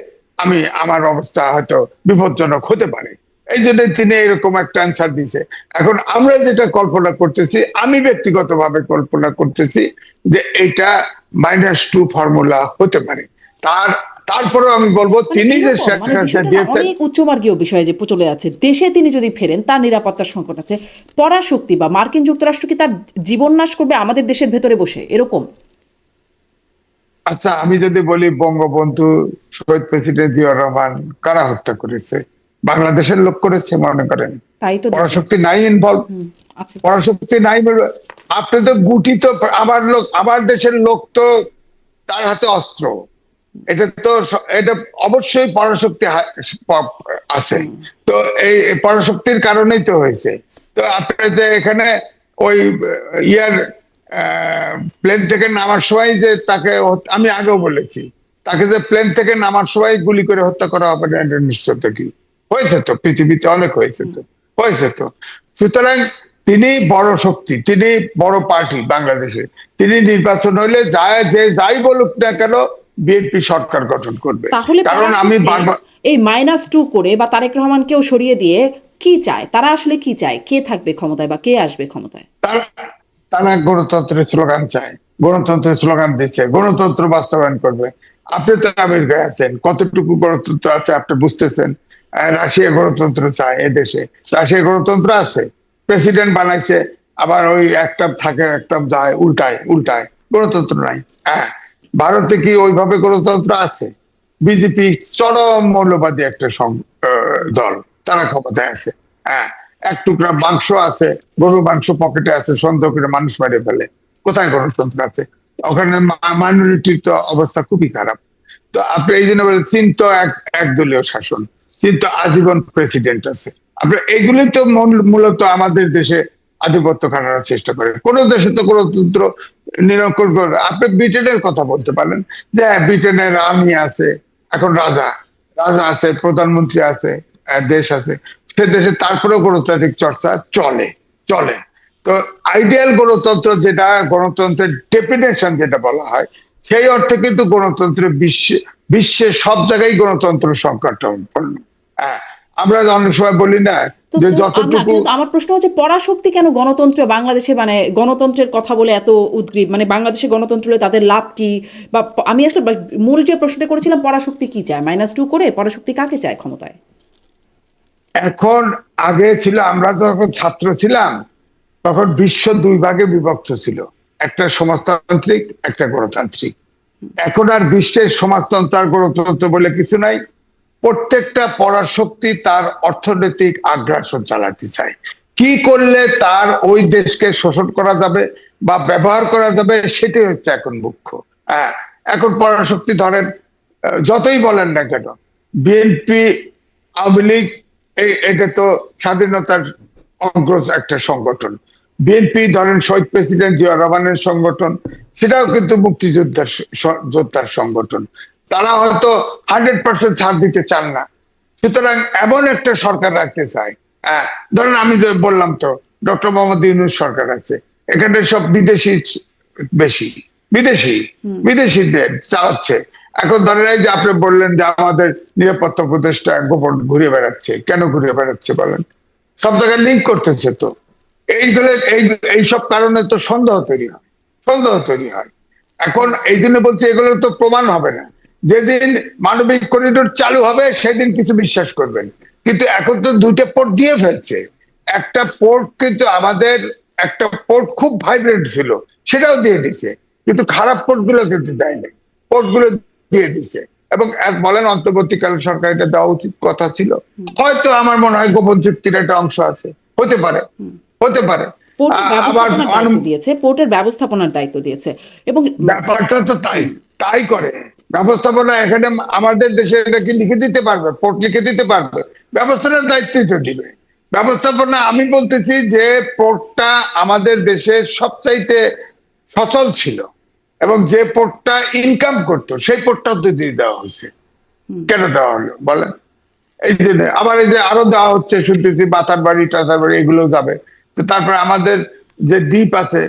আমার অবস্থা হয়তো বিপজ্জনক হতে পারে, এই জন্য তিনি এরকম একটা অ্যান্সার দিছে। এখন আমরা যেটা কল্পনা করতেছি, আমি ব্যক্তিগতভাবে কল্পনা করতেছি যে এটা -2 ফর্মুলা হতে পারে। তারপরেও আমি বলবো, মানে তিনি যে এরকম, মানে স্ট্যাটাসটা বিষয়টা না দিয়েছেন। অনেক উচ্চমার্গীয় বিষয়ে যে চলে আছে। দেশে তিনি যদি ফেরেন, তার নিরাপত্তার সংকট আছে। পরাশক্তি বা মার্কিন যুক্তরাষ্ট্র কি তার জীবন নাশ করবে আমাদের দেশের ভেতরে বসে, এরকম? আচ্ছা, আমি যদি বলি, বঙ্গবন্ধু শহীদ প্রেসিডেন্ট জিয়াউর রহমান কারা হত্যা করেছে? বাংলাদেশের লোক করেছে মনে করেন? তাই তো দেখলাম। পরাশক্তি নাই ইনভলভ? আছে। পরাশক্তি নাই আপনি তো গুটি তো, আমার দেশের লোক তো, তার হাতে অস্ত্র। এটা তো এটা অবশ্যই পরাশক্তি আছে। তো এই পরাশক্তির কারণেই তো হয়েছে। তো আপনার যে এখানে ওই ইয়ার প্লেন থেকে নামার সময় যে তাকে, আমি আগেও বলেছি, তাকে যে প্লেন থেকে নামার সময় গুলি করে হত্যা করা হবে না, এটা নিশ্চয়তা কি? হয়েছে তো, পৃথিবীতে অনেক হয়েছে তো, হয়েছে তো। সুতরাং তিনি বড় শক্তি, তিনি বড় পার্টি বাংলাদেশে। তিনি নির্বাচন হইলে যাই বলুক না কেন, বিএনপি সরকার গঠন করবে। তাহলে কারণ আমি বারবার, এই -2 করে বা তারেক রহমানকেও সরিয়ে দিয়ে কি চায় তারা? আসলে কি চায়? কে থাকবে ক্ষমতায় বা কে আসবে ক্ষমতায়? তারা তারা গণতন্ত্রের স্লোগান চায়, গণতন্ত্রের স্লোগান দিচ্ছে, গণতন্ত্র বাস্তবায়ন করবে। আপনি তো আমেরিকায় আছেন, কতটুকু গণতন্ত্র আছে আপনি বুঝতেছেন। রাশিয়া গণতন্ত্র চায়, এদেশে রাশিয়া গণতন্ত্র আছে, প্রেসিডেন্ট বানাইছে, আবার ওই একটা থাকে একটা যায়, উল্টায় উল্টায়, গণতন্ত্র নাই। হ্যাঁ, ভারতে কি ওইভাবে গণতন্ত্র আছে? বিজেপি চরম মৌলবাদী একটা দল, তারা ক্ষমতায় আছে। হ্যাঁ, এক টুকরা মাংস আছে, গরু মাংস পকেটে আছে, সন্দেহ করে মানুষ মেরে ফেলে। কোথায় গণতন্ত্র আছে? ওখানে মাইনরিটির তো অবস্থা খুবই খারাপ। তো আপনি এই জন্য বলেন, চীন তো একদলীয় শাসন, চীন তো আজীবন প্রেসিডেন্ট আছে। আপনি এইগুলি তো মূলত আমাদের দেশে আধিপত্য খাটানোর চেষ্টা করে। কোন দেশে তো গণতন্ত্র নিরঙ্কুশ। আপনি ব্রিটেনের কথা বলতে পারেন, যে ব্রিটেনের রানী আছে, এখন রাজা রাজা আছে, প্রধানমন্ত্রী আছে, দেশ আছে, সে দেশে তারপরেও গণতান্ত্রিক চর্চা চলে চলে। তো আইডিয়াল গণতন্ত্র যেটা, গণতন্ত্রের ডেফিনেশন যেটা বলা হয়, সেই অর্থে কিন্তু গণতন্ত্রের বিশ্বের সব জায়গায় গণতন্ত্র সংকটাপন্ন। হ্যাঁ, আমরা অনেক সময় বলি না তো যে তো যতটুকু। কিন্তু আমার প্রশ্ন হচ্ছে পরাশক্তি কেন গণতন্ত্র বাংলাদেশে, মানে গণতন্ত্রের কথা বলে এত উদ্গ্রীব, মানে বাংলাদেশে গণতন্ত্র হলে তাদের লাভ কি? বা আমি আসলে মূল যে প্রশ্নটা করেছিলাম, পরাশক্তি কি চায়, -2 করে পরাশক্তি কাকে চায় ক্ষমতায়? এখন আগে ছিল, আমরা যখন ছাত্র ছিলাম তখন বিশ্ব দুই ভাগে বিভক্ত ছিল, একটা সমাজতান্ত্রিক, একটা গণতান্ত্রিক। এখন আর বিশ্বের সমাজতন্ত্র আর গণতন্ত্র বলে কিছু নাই। প্রত্যেকটা পরাশক্তি তার অর্থনৈতিক আগ্রাসন চালাতে চায়। কি করলে তার ওই দেশকে শোষণ করা যাবে বা ব্যবহার করা যাবে, সেটাই হচ্ছে এখন মুখ্য। হ্যাঁ, এখন পরাশক্তি ধরেন যতই বলেন না কেন, বিএনপি, আওয়ামী লীগ, এটা তো স্বাধীনতার অগ্রজ একটা সংগঠন। বিএনপি ধরেন শহীদ প্রেসিডেন্ট জিয়া রহমানের সংগঠন, সেটাও কিন্তু মুক্তিযোদ্ধার যোদ্ধার সংগঠন। তারা হয়তো 100% ছাড় দিতে চান না, সুতরাং এমন একটা সরকার রাখতে চায়। ধরেন আমি যে বললাম তো, ডক্টর মোহাম্মদ ইউনূস সরকার আছে, এখানে সব বিদেশি বেশি, বিদেশি বিদেশিদের চালাচ্ছে। এখন ধরেন এই যে আপনি বললেন যে আমাদের নিরাপত্তা উপদেষ্টা গোপন ঘুরে বেড়াচ্ছে, কেন ঘুরে বেড়াচ্ছে বলেন? সব জায়গায় লিঙ্ক করতেছে তো। এইগুলো এইসব কারণে তো সন্দেহ তৈরি হয়, সন্দেহ তৈরি হয়। এখন এই জন্য বলছি এগুলো তো প্রমাণ হবে না। যেদিন মানবিক করিডোর চালু হবে সেদিন কিছু বিশ্বাস করবেন, কিন্তু এখন তো দুইটা পোর্ট দিয়ে ফেলছে। একটা পোর্ট কিন্তু আমাদের, একটা পোর্ট খুব ভাইব্রেন্ট ছিল, সেটাও দিয়ে দিছে, কিন্তু খারাপ পোর্ট গুলো কিন্তু দেয় নাই, পোর্ট গুলো দিয়ে দিছে। এবং বলেন অন্তর্বর্তীকালীন সরকার এটা দেওয়া উচিত কথা ছিল। হয়তো আমার মনে হয় গোপন চুক্তির একটা অংশ আছে, হতে পারে, হতে পারে। পোর্টের আবার ব্যবস্থাপনার দায়িত্ব দিয়েছে, পোর্টের ব্যবস্থাপনার দায়িত্ব দিয়েছে। এবং ব্যাপারটা তো তাই, তাই করে ব্যবস্থাপনা। এখানে আমাদের দেশে এটা কি লিখে দিতে পারবে? পোর্ট লিখে দিতে পারবে? ব্যবস্থাপনার দায়িত্বই তো দিবে ব্যবস্থাপনা। আমি বলতেছি যে পোর্টটা আমাদের দেশে সবচাইতে সচল ছিল, এবং যে পোর্টটা ইনকাম করতো সেই পোর্টটাও তো দিয়ে দেওয়া হয়েছে। কেন দেওয়া হলো বলেন? এই জন্য আবার এই যে আরো দেওয়া হচ্ছে শুনতেছি, বাতার বাড়ি টাতার বাড়ি এগুলো যাবে। তো তারপরে আমাদের যে দ্বীপ আছে,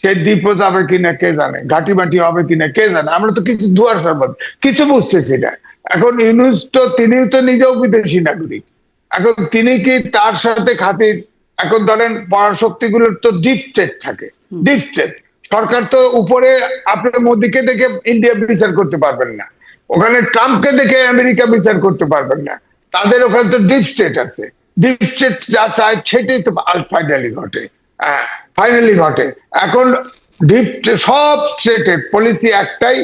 সেই দ্বীপও যাবে কিনা কে জানে, ঘাটি বাটি হবে কিনা কে জানে। আমরা তো কিছু দুয়ার সরবত কিছু বুঝতেছি না। এখন ইউনূস তো, তিনিও তো নিজেও বিদেশি নাগরিক। এখন তিনি কি তার সাথে খাতির? এখন ধরেন পরাশক্তি গুলোর তো ডিপ স্টেট থাকে, ডিপ স্টেট সরকার তো উপরে। আপনার মোদীকে দেখে ইন্ডিয়া বিচার করতে পারবেন না, ওখানে ট্রাম্পকে দেখে আমেরিকা বিচার করতে পারবেন না। তাদের ওখানে তো ডিপ স্টেট আছে, ডিপ স্টেট যা চায় সেটাই তো ফাইনালি ঘটে। ফাইনালি ঘটে। এখন ডিপ সব স্টেটের পলিসি একটাই,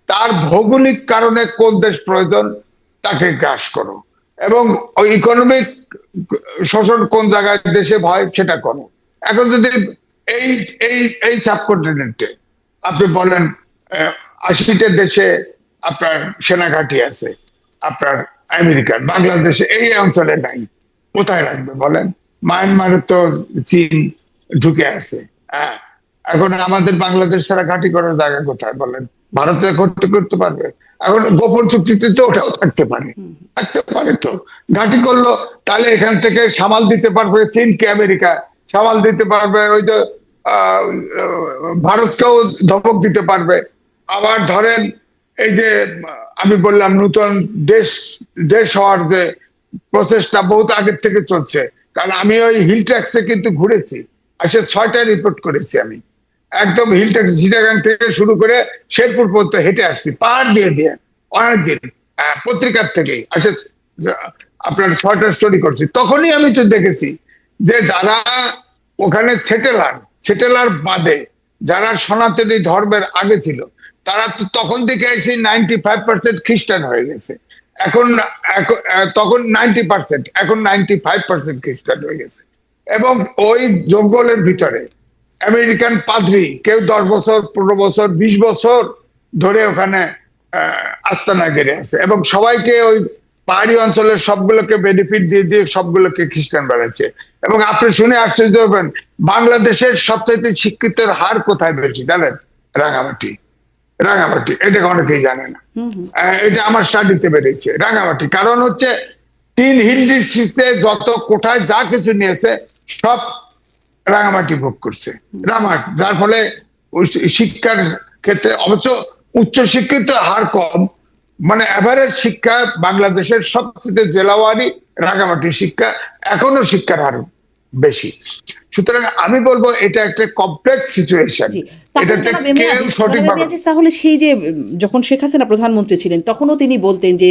তার ভৌগোলিক কারণে কোন দেশ প্রয়োজন তাকে গ্রাস করো, এবং ওই ইকোনমিক শোষণ কোন জায়গায় দেশে ভয় সেটা করো। এখন যদি এই এই এই সাবকন্টিনেন্টে আপনি বলেন 80টা দেশে আপনার সেনাঘাঁটি আছে, আপনার আমেরিকার, বাংলাদেশে এই অঞ্চলে নাই, কোথায় রাখবে বলেন? মায়ানমারে তো চীন ঢুকে আছে। হ্যাঁ, এখন আমাদের বাংলাদেশ ছাড়া ঘাঁটি করার জায়গা কোথায় বলেন? ভারতে করতে করতে পারবে? এখন গোপন চুক্তিতে তো ওটাও থাকতে পারে, থাকতে পারে তো। ঘাঁটি করলো, তাহলে এখান থেকে সামাল দিতে পারবে চীনকে, আমেরিকা সামাল দিতে পারবে, ওই যে ভারতকেও ধমক দিতে পারবে। আবার ধরেন এই যে আমি বললাম নতুন দেশ, দেশ হওয়ার যে প্রচেষ্টা বহুত আগের থেকে চলছে। কারণ আমি ওই হিল ট্যাক্সে কিন্তু ঘুরেছি, আসলে 6টা রিপোর্ট করেছি আমি। একদম হিল ট্যাক্স চিটাগাং থেকে শুরু করে শেরপুর পর্যন্ত হেঁটে আসছি, পাহাড় দিয়ে দিয়ে অনেকদিন, পত্রিকার থেকেই আসলে আপনার 6টা স্টোরি করছি। তখনই আমি তো দেখেছি যে যারা ওখানে সেটেলার বাদে যারা সনাতনী ধর্মের আগে ছিল, তারা তো তখন থেকে এসে 95% খ্রিস্টান হয়ে গেছে। এখন তখন 90%, এখন 95% খ্রিস্টান হয়ে গেছে। এবং ওই জঙ্গলের ভিতরে আমেরিকান পাদ্রী কেউ 10 বছর, 15 বছর, 20 বছর ধরে ওখানে আস্তানা গেড়ে আছে, এবং সবাইকে ওই পাহাড়ি অঞ্চলের সবগুলোকে বেনিফিট দিয়ে দিয়ে সবগুলোকে খ্রিস্টান বানাচ্ছে। এবং আপনি শুনে আশ্চর্য হবেন, বাংলাদেশের সবচাইতে শিক্ষিতের হার কোথায় বেশি জানেন? রাঙামাটি। রাঙামাটি, এটা অনেকেই জানে না। এটা আমার স্টাডিতে বেরিয়েছে, রাঙামাটি। কারণ হচ্ছে 3 হিল ডিস্ট্রিক্টে যত কোঠায় যা কিছু নিয়েছে সব রাঙামাটি ভোগ করছে, রাঙামাটি। যার ফলে শিক্ষার ক্ষেত্রে অবশ্য উচ্চ শিক্ষিত হার কম, মানে এভারেজ শিক্ষা বাংলাদেশের সবচেয়ে জেলাওয়ারি রাঙামাটির শিক্ষা এখনো শিক্ষার হার বেশি। সুতরাং আমি বলবো এটা একটা কমপ্লেক্স সিচুয়েশন, জি। তাহলে এটাতে জনাব কেউ সঠিকভাবে। এম এ আজিজ তাহলে সেই যে যখন শেখ হাসিনা প্রধানমন্ত্রী ছিলেন তখনও তিনি বলতেন যে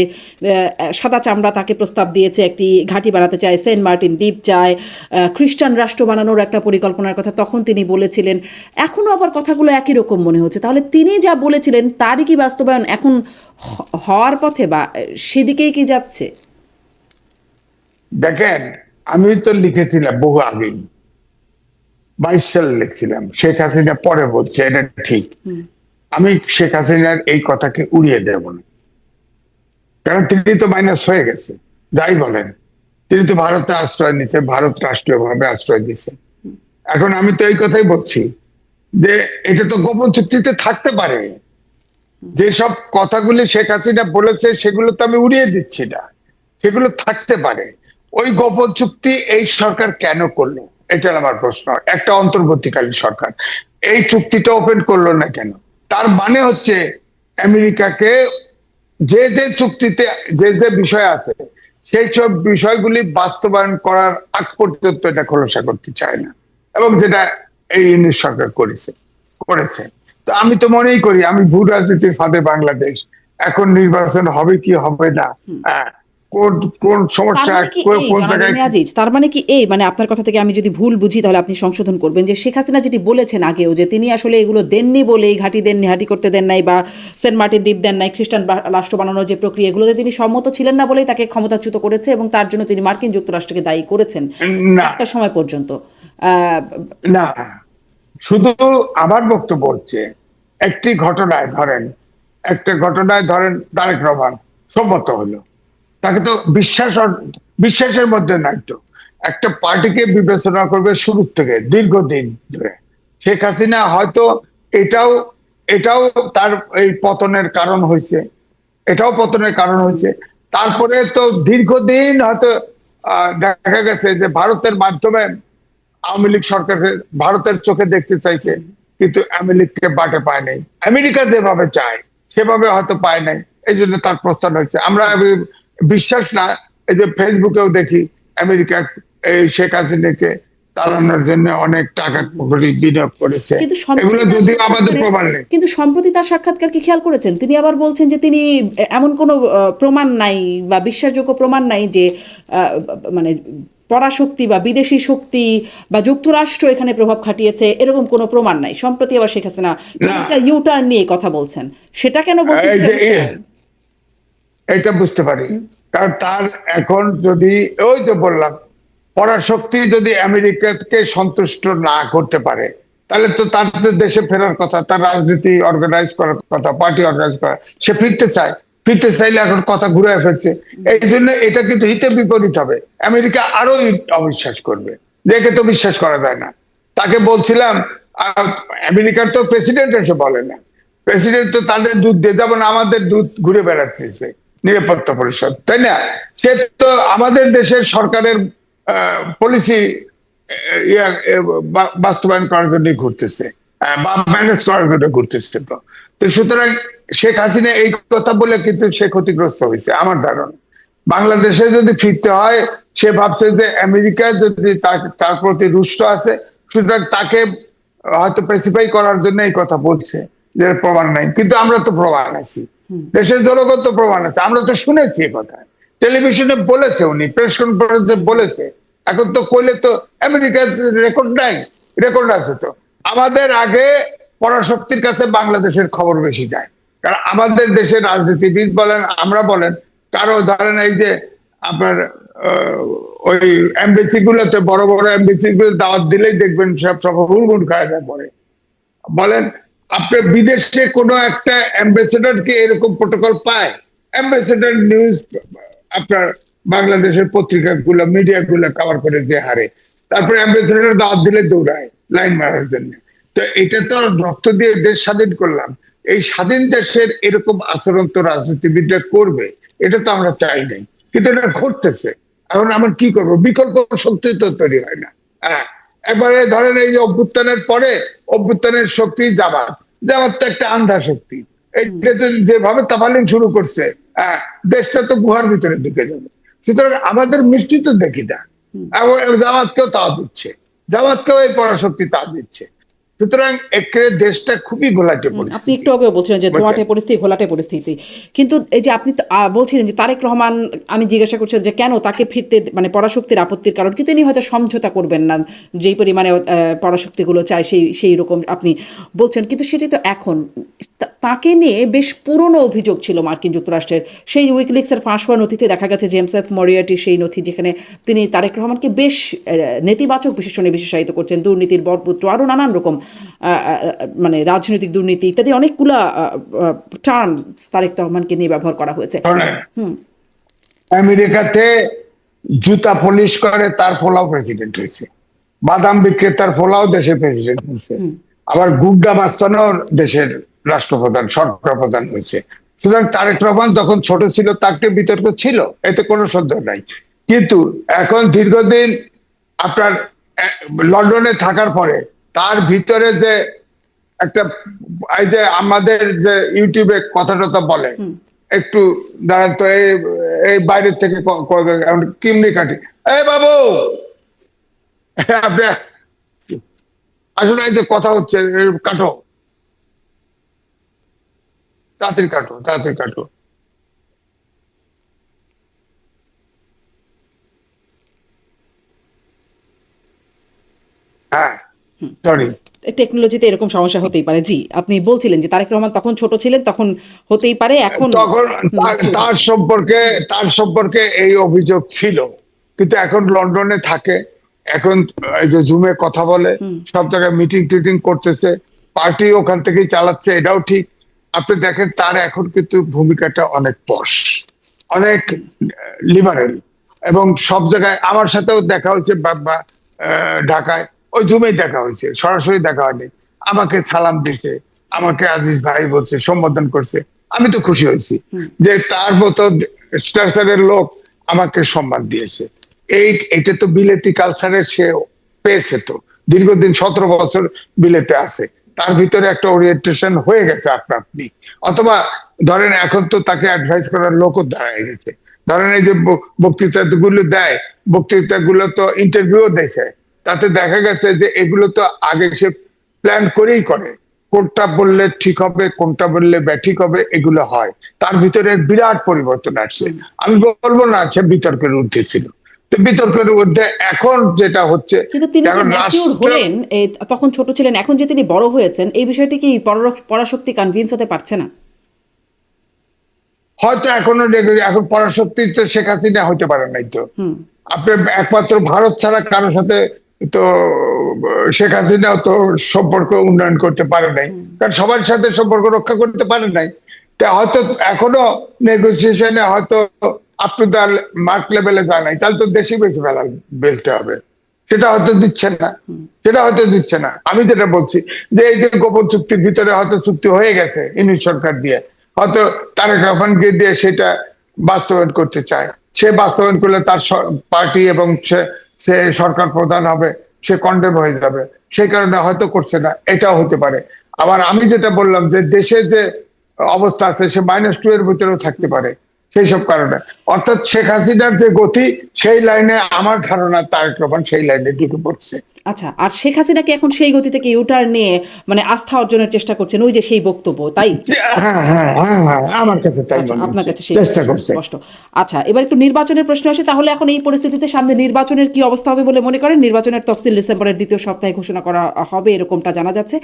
সাদা চামড়া তাকে প্রস্তাব দিয়েছে, একটি ঘাঁটি বানাতে চায়, সেন্ট মার্টিন দ্বীপ চায়, খ্রিস্টান রাষ্ট্র বানানোর একটা পরিকল্পনার কথা তখন তিনি বলেছিলেন। এখনো আবার কথাগুলো একই রকম মনে হচ্ছে। তাহলে তিনি যা বলেছিলেন তারই কি বাস্তবায়ন এখন হওয়ার পথে, বা সেদিকেই কি যাচ্ছে? দেখেন, আমি তো লিখেছিলাম বহু আগেই, 22 সালে লিখছিলাম, শেখ হাসিনা পরে বলছে এটা ঠিক। আমি শেখ হাসিনার এই কথাকে উড়িয়ে দেব না, কারণ তিনি তো মাইনাস হয়ে গেছে। যাই বলেন, তিনি তো ভারতে আশ্রয় নিচ্ছে, ভারত রাষ্ট্রীয়ভাবে আশ্রয় দিচ্ছে। এখন আমি তো এই কথাই বলছি যে এটা তো গোপন চুক্তিতে থাকতে পারে। যেসব কথাগুলি শেখ হাসিনা বলেছে সেগুলো তো আমি উড়িয়ে দিচ্ছি না, সেগুলো থাকতে পারে। ওই গোপন চুক্তি এই সরকার কেন করলো, এটা আমার প্রশ্ন। একটা অন্তর্বর্তীকালীন সরকার এই চুক্তিটা ওপেন করলো না কেন? তার মানে হচ্ছে আমেরিকাকে যে যে চুক্তিতে যে যে বিষয় আছে সেই সব বিষয়গুলি বাস্তবায়ন করার আগ পর্যন্ত এটা খোলসা করতে চায় না, এবং যেটা এই ইউনিট সরকার করেছে। তো আমি তো মনেই করি, আমি ভূ রাজনীতির ফাঁদে বাংলাদেশ, এখন নির্বাচন হবে কি হবে না, কোন কোন তার সমস্যা মানে কি এই কোন জনাব জায়গায়। এম এ আজিজ, তার মানে কি এই, মানে আপনার কথা থেকে আমি যদি ভুল বুঝি তাহলে আপনি সংশোধন করবেন, যে শেখ হাসিনা যেটি বলেছেন আগেও যে তিনি আসলে এগুলো দেননি বলেই ঘাঁটি দেননি, ঘাঁটি করতে দেন নাই, বা সেন্ট মার্টিন দ্বীপ দেন নাই, খ্রিস্টান রাষ্ট্র বানানোর যে প্রক্রিয়া এগুলোতে তিনি সম্মত ছিলেন না বলেই তাকে ক্ষমতাচ্যুত করেছে, এবং তার জন্য তিনি মার্কিন যুক্তরাষ্ট্রকে দায়ী করেছেন না একটা সময় পর্যন্ত। আহ, না, শুধু আমার বক্তব্য হচ্ছে একটি ঘটনায় ধরেন, একটা ঘটনায় ধরেন তারেক রহমান সম্মত হলো, তাকে তো বিশ্বাসের মধ্যে নাই তো। একটা পার্টিকে বিবেচনা করবে শুরু থেকে দীর্ঘদিন ধরে। শেখ হাসিনা হয়তো এটাও এটাও তার এই পতনের কারণ হয়েছে, এটাও পতনের কারণ হয়েছে। তারপরে তো দীর্ঘদিন হয়তো দেখা গেছে যে ভারতের মাধ্যমে আওয়ামী লীগ সরকারকে ভারতের চোখে দেখতে চাইছে, কিন্তু আওয়ামী লীগকে বাটে পায় নাই। আমেরিকা যেভাবে চায় সেভাবে হয়তো পায় নাই, এই জন্য তার প্রস্থান হয়েছে। আমরা বিশ্বাস না, এই যে ফেসবুকেও দেখি আমেরিকা এই শেখ হাসিনাকে তাড়ানোর জন্য অনেক টাকা বিনিয়োগ করেছে, কিন্তু এগুলো সম্প্রতি তার যদিও আমাদের প্রমাণ নেই। কিন্তু সম্প্রতি তার সাক্ষাৎকার কি খেয়াল করেছেন? তিনি আবার বলছেন যে তিনি এমন কোনো প্রমাণ নাই বা বিশ্বাসযোগ্য প্রমাণ নাই যে মানে পরাশক্তি বা বিদেশি শক্তি বা যুক্তরাষ্ট্র এখানে প্রভাব খাটিয়েছে, এরকম কোনো প্রমাণ নাই। সম্প্রতি আবার শেখ হাসিনা না, একটা ইউটার্ন নিয়ে কথা বলছেন, সেটা কেন বলছেন এই সেটা যে বুঝতে পারেন? এটা বুঝতে পারি, কারণ তার এখন যদি ওই যে বললাম পরাশক্তি যদি আমেরিকাকে সন্তুষ্ট না করতে পারে, তাহলে তো তার তো দেশে ফেরার কথা, তার রাজনীতি অর্গানাইজ করার কথা, পার্টি অর্গানাইজ করা, সে ফিরতে চাইলে এখন কথা ঘুরে ফেলছে। এই জন্য এটা কিন্তু হিতে বিপরীত হবে, আমেরিকা আরো অবিশ্বাস করবে, দেখে তো বিশ্বাস করা যায় না। তাকে বলছিলাম আমেরিকার তো প্রেসিডেন্ট এসে বলে না, প্রেসিডেন্ট তো তাদের দুধ দিয়ে, যেমন আমাদের দুধ ঘুরে বেড়াচ্ছে নিরাপত্তা পরিষদ, তাই না? সে তো আমাদের দেশের সরকারের পলিসি বাস্তবায়ন করার জন্য ঘুরতেছে, বা ম্যানেজ করার জন্য ঘুরতেছে। তো সুতরাং শেখ হাসিনা এই কথা বলে কিন্তু সে ক্ষতিগ্রস্ত হয়েছে আমার ধারণা। বাংলাদেশে যদি ফিরতে হয়, সে ভাবছে যে আমেরিকা যদি তার প্রতি রুষ্ট আছে, সুতরাং তাকে হয়তো প্রেসিফাই করার জন্য এই কথা বলছে, যে প্রমাণ নাই। কিন্তু আমরা তো প্রমাণ আছি, দেশের জনগণ তো প্রমাণ আছে, আমরা তো শুনেছি কথা, টেলিভিশনে বলেছে, উনি প্রেস কনফারেন্সে বলেছে। এখন তো কইলে তো আমেরিকার রেকর্ড নাই, রেকর্ড আছে তো। আমাদের আগে পরাশক্তির কাছে বাংলাদেশের খবর বেশি যায়, কারণ আমাদের দেশের রাজনীতিবিদ বলেন, আমরা বলেন, কারো ধরেন এই যে আপনার ওই এমবেসি গুলোতে, বড় বড় এমবেসি গুলো দাওয়াত দিলেই দেখবেন সব হুড়মুড় খাওয়া যায় পরে। বলেন, আপনি বিদেশে কোনো একটা অ্যাম্বাসেডর কি এরকম প্রোটোকল পায়? অ্যাম্বাসেডর নিউজ আপনার বাংলাদেশের পত্রিকাগুলো, মিডিয়াগুলো কভার করে যে হারে, তারপরে অ্যাম্বাসেডর দাওয়াত দিলে দৌড়ায় লাইন মারার জন্য। তো এটা তো রক্ত দিয়ে দেশ স্বাধীন করলাম, এই স্বাধীন দেশের এরকম আচরণ তো রাজনীতিবিদরা করবে, এটা তো আমরা চাই নাই, কিন্তু এটা ঘটতেছে। এখন আমরা কি করবো? বিকল্প শক্তি তো তৈরি হয় না। হ্যাঁ, এবারে ধরেন এই যে অভ্যুত্থানের পরে অভ্যুত্থানের শক্তি জামাত, জামাত তো একটা আন্ধা শক্তি, এটা যেভাবে তাফালিং শুরু করছে, দেশটা তো গুহার ভিতরে ঢুকে যাবে। সুতরাং আমাদের মৃত্যু তো দেখি না, এবং জামাতকেও তা দিচ্ছে, জামাতকেও এই পরাশক্তি তা দিচ্ছে। সুতরাং এক্ষেত্রে দেশটা খুবই ঘোলাটে আপনি পরিস্থিতি, একটু আগে বলছিলেন যে বুঝছেন? ধোঁয়াটে পরিস্থিতি, ঘোলাটে পরিস্থিতি, কিন্তু এই যে আপনি তো, বলছিলেন যে তারেক রহমান, আমি জিজ্ঞাসা করছিলাম যে কেন তাকে ফিরতে, মানে পরাশক্তির আপত্তির কারণ কি, তিনি হয়তো সমঝোতা করবেন না, যেই পরিমাণে পরাশক্তিগুলো চায় সেই রকম আপনি বলছেন, কিন্তু সেটি তো এখন তাকে নিয়ে বেশ পুরনো অভিযোগ ছিল মার্কিন যুক্তরাষ্ট্রের। সেই উইকিলিক্সের ফাঁস হওয়া নথিতে দেখা গেছে জেমস এফ মরিয়ার্টির সেই নথি, যেখানে তিনি তারেক রহমানকে বেশ নেতিবাচক বিশেষণে বিশেষায়িত করছেন, দুর্নীতির বরপুত্র, আরও নানান রকম মানে রাজনৈতিক দুর্নীতি ইত্যাদি অনেকগুলা টার্ম তারেক রহমানকে নিয়ে ব্যবহার করা হয়েছে। হুম। আমেরিকাতে জুতা পলিশ করে তার ফলাও প্রেসিডেন্ট হয়েছে, বাদাম বিক্রেতার ফলাও দেশের প্রেসিডেন্ট হয়েছে, আবার গুড্ডা মাস্তানোর দেশের রাষ্ট্রপ্রধান, সরকার প্রধান হয়েছে। সুতরাং তারেক রহমান যখন ছোট ছিল তাকে বিতর্ক ছিল, এতে কোনো সন্দেহ নাই। কিন্তু এখন দীর্ঘদিন আপনার লন্ডনে থাকার পরে তার ভিতরে যে একটা, এই যে আমাদের যে ইউটিউবে কথা টথা বলে, একটু দাঁড়ান তো, এই বাইরের থেকে কিমনি কাটি, এই বাবু আপনি আসলে এই যে কথা হচ্ছে, কাটো, তাড়াতাড়ি কাটো, তাড়াতাড়ি কাটো। হ্যাঁ, সরি। টেকনোলজিতে এরকম সমস্যা হতেই পারে। জি, আপনি বলছিলেন যে তারেক রহমান তখন ছোট ছিলেন, তখন হতেই পারে, এখন তখন তার সম্পর্কে এই অভিযোগ ছিল, কিন্তু এখন লন্ডনে থাকে, এখন এই যে জুমে কথা বলে, সব জায়গায় মিটিং টিটিং করতেছে, পার্টি ওখান থেকেই চালাচ্ছে, এটাও ঠিক। আপনি দেখেন তার এখন কিন্তু ভূমিকাটা অনেক পশ, অনেক লিবারেল, এবং সব জায়গায় আমার সাথেও দেখা হয়েছে, ঢাকায় ওই জুমেই দেখা হয়েছে, সরাসরি দেখা হয়নি। আমাকে সালাম দিছে, আমাকে আজিজ ভাই বলছে, সম্বোধন করছে, আমি তো খুশি হয়েছি যে তার মতো স্ট্রাকচারের লোক আমাকে সম্মান দিয়েছে। এটা তো বিলেতি কালচারের সে পেয়েছে, তো দীর্ঘদিন 17 বছর বিলেতে আছে, তার ভিতরে একটা ওরিয়েন্টেশন হয়ে গেছে আপনি। অথবা ধরেন এখন তো তাকে অ্যাডভাইস করার লোকও দাঁড়ায় গেছে। ধরেন এই যে বক্তৃতাগুলো দেয়, বক্তৃতাগুলো তো ইন্টারভিউ দিয়েছে, তাতে দেখা গেছে যে এগুলো তো আগে সে প্ল্যান করেই করে, কোনটা বললে ঠিক হবে, কোনটা বললে ব্যাঠিক হবে, এগুলো হয়। তার ভিতরে বিরাট পরিবর্তন আসছে। আমি বলবো না সে বিতর্কের ঊর্ধ্বে ছিল, তো বিতর্কের ঊর্ধ্বে এখন যেটা হচ্ছে, কিন্তু তিনি যে এখন ম্যাচিউর রাষ্ট্র হলেন, তখন ছোট ছিলেন, এখন যে তিনি বড় হয়েছেন, এই বিষয়টি কি পরাশক্তি কনভিন্স হতে পারছে না? হয়তো এখনো এখন পরাশক্তি তো শেখ হাসিনা হইতে পারে নাই তো। আপনি একমাত্র ভারত ছাড়া কারোর সাথে তো শেখ হাসিনাও তো সম্পর্ক উন্নয়ন করতে পারে নাই, কারণ সবার সাথে সম্পর্ক রক্ষা করতে পারে নাই। তা হয়তো এখনো নেগোসিয়েশনে হয়তো আপ টু দ্য মার্ক লেভেলে যায় নাই, তাহলে তো দেশি বেশি বেচতে হবে, সেটা হয়তো দিচ্ছে না, সেটা হয়তো দিচ্ছে না। আমি যেটা বলছি যে এই যে গোপন চুক্তির ভিতরে হয়তো চুক্তি হয়ে গেছে ইউনিট সরকার দিয়ে, হয়তো তারেক রহমানকে দিয়ে সেটা বাস্তবায়ন করতে চায়। সে বাস্তবায়ন করলে তার পার্টি এবং সে সরকার প্রধান হবে, সে কন্ডেম হয়ে যাবে, সেই কারণে হয়তো করছে না, এটাও হতে পারে। আবার আমি যেটা বললাম যে দেশে যে অবস্থা আছে, সে -2 এর ভিতরেও থাকতে পারে সেই সব কারণে। অর্থাৎ শেখ হাসিনার যে গতি, সেই লাইনে আমার ধারণা তারেক রহমান সেই লাইনে ঢুকে পড়ছে। আচ্ছা, আর শেখ হাসিনাকে এখন সেই গতি থেকে ইউটার্ন নিয়ে মানে আস্থা অর্জনের চেষ্টা করছেন, ওই যে সেই বক্তব্য, তাই? হ্যাঁ হ্যাঁ হ্যাঁ হ্যাঁ, আমার কাছে তাই আচ্ছা, মনে আপনার হচ্ছে, কাছে সেই চেষ্টা করছে। স্পষ্ট। আচ্ছা, এবার একটু নির্বাচনের প্রশ্ন আসে, তাহলে এখন এই পরিস্থিতিতে সামনে নির্বাচনের কি অবস্থা হবে বলে মনে করেন? নির্বাচনের তফসিল ডিসেম্বরের দ্বিতীয় সপ্তাহে ঘোষণা করা হবে, এরকমটা জানা যাচ্ছে।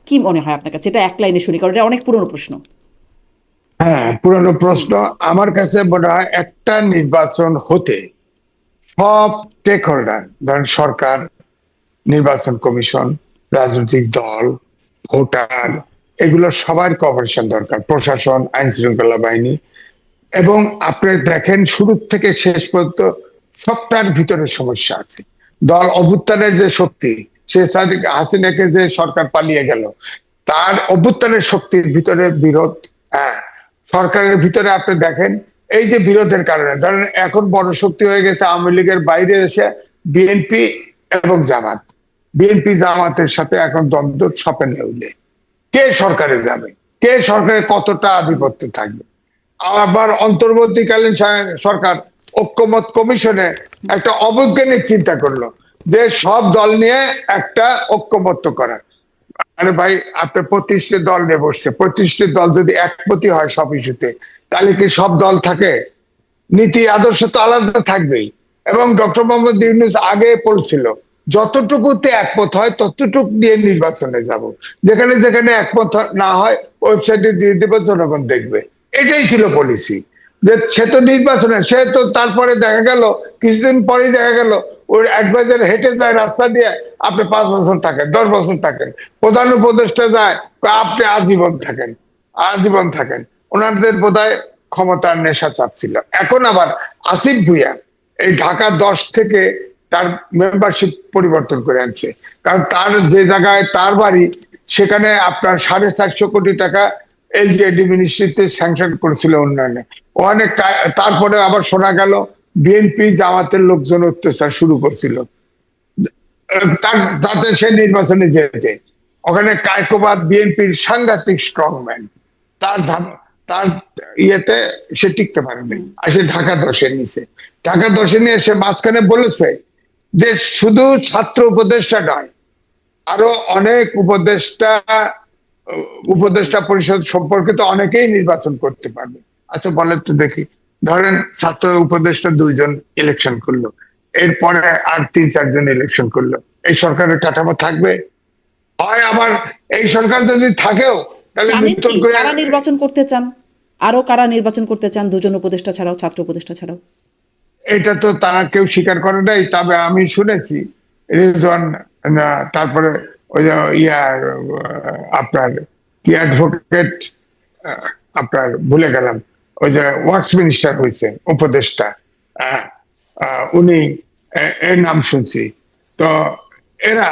কি মনে হয় আপনার কাছে? এটা এক লাইনে শুনি, কারণ এটা অনেক পুরনো প্রশ্ন। হ্যাঁ, পুরনো প্রশ্ন। আমার কাছে মনে হয় একটা নির্বাচন হতে সব স্টেক হোল্ডার, ধরেন সরকার, নির্বাচন কমিশন, রাজনৈতিক দল, ভোটার, এগুলো সবার কোঅপারেশন দরকার, প্রশাসন, আইন শৃঙ্খলা বাহিনী। এবং আপনি দেখেন শুরু থেকে শেষ পর্যন্ত সবটার ভিতরে সমস্যা আছে। দল অভ্যুত্থানের যে শক্তি, সে হাসিনাকে যে সরকার পালিয়ে গেল, তার অভ্যুত্থানের শক্তির ভিতরে বিরোধ। হ্যাঁ, সরকারের ভিতরে আপনি দেখেন এই যে বিরোধের কারণে, ধরেন এখন বড় শক্তি হয়ে গেছে আওয়ামী লীগের বাইরে এসে বিএনপি এবং জামাত। বিএনপি জামাতের সাথে এখন দ্বন্দ্ব সপে নেউলে, কে সরকারে যাবে, কে সরকারে কতটা আধিপত্য থাকবে। আবার অন্তর্বর্তীকালীন সরকার, ঐক্যমত কমিশনে একটা অবৈজ্ঞানিক চিন্তা করলো যে সব দল নিয়ে একটা ঐক্যমত্য করা। আরে ভাই, আপনার 25টি দল নিয়ে বসছে, 25টি দল যদি একমতই হয় সব ইস্যুতে, তাহলে কি সব দল থাকে? নীতি আদর্শ তো আলাদা থাকবেই। এবং ডক্টর মোহাম্মদ ইউনূস আগে বলছিল যতটুকুতে একমত হয় ততটুকু নিয়ে নির্বাচনে যাব, যেখানে যেখানে একমত না হয় ওয়েবসাইটে দিয়ে দেবে, জনগণ দেখবে। এটাই ছিল পলিসি। যে সে তো নির্বাচনে, সে তো তারপরে দেখা গেল কিছুদিন পরেই দেখা গেল ওর অ্যাডভাইজার হেঁটে যায় রাস্তা দিয়ে, আপনি 5 বছর থাকেন, 10 বছর থাকেন। প্রধান উপদেষ্টা যায়, আপনি আজীবন থাকেন, আজীবন থাকেন। ওনাদের বোধহয় ক্ষমতার নেশা চাপছিল। এখন আবার আসিফ ভুঁইয়া এই ঢাকা 10 থেকে তার মেম্বারশিপ পরিবর্তন করে আনছে, কারণ তার যে জায়গায় তার বাড়ি সেখানে আপনার 450 কোটি টাকা এলজিআইডি মিনিস্ট্রিতে স্যাংশন করেছিল উন্নয়নে। ওখানে তারপরে আবার শোনা গেল বিএনপি জামাতের লোকজন অত্যাচার শুরু করছিল তাতে সে নির্বাচনে যেতে। ওখানে কায়কোবাদ বিএনপির সাংঘাতিক স্ট্রংম্যান, তার তার ইয়েতে সে টিকতে পারেনি, আর সে ঢাকা 10-এ নিছে। ঢাকা 10-এ নিয়ে সে মাঝখানে বলেছে যে শুধু ছাত্র উপদেষ্টা নয়, আরো অনেক উপদেষ্টা পরিষদ সম্পর্কিত অনেকেই নির্বাচন করতে পারবে। আচ্ছা বলেন তো দেখি, ধরেন ছাত্র উপদেষ্টা 2 জন ইলেকশন করলো, এরপরে আর 3-4 জন ইলেকশন করলো, এই সরকারের কাঠামো থাকবে? হয় আবার এই সরকার যদি থাকেও তাহলে জানেন নতুন কি করে কারা নির্বাচন করতে চান? আরো কারা নির্বাচন করতে চান 2 জন উপদেষ্টা ছাড়াও, ছাত্র উপদেষ্টা ছাড়াও? এটা তো তারা কেউ স্বীকার করে নাই। তবে আমি শুনেছি রিজওয়ান, তারপরে ওই যে আপনার কি অ্যাডভোকেট, আপনার ভুলে গেলাম, ওই যে ওয়ার্কস মিনিস্টার হয়েছে উপদেষ্টা, উনি এর নাম শুনছি। তো এরা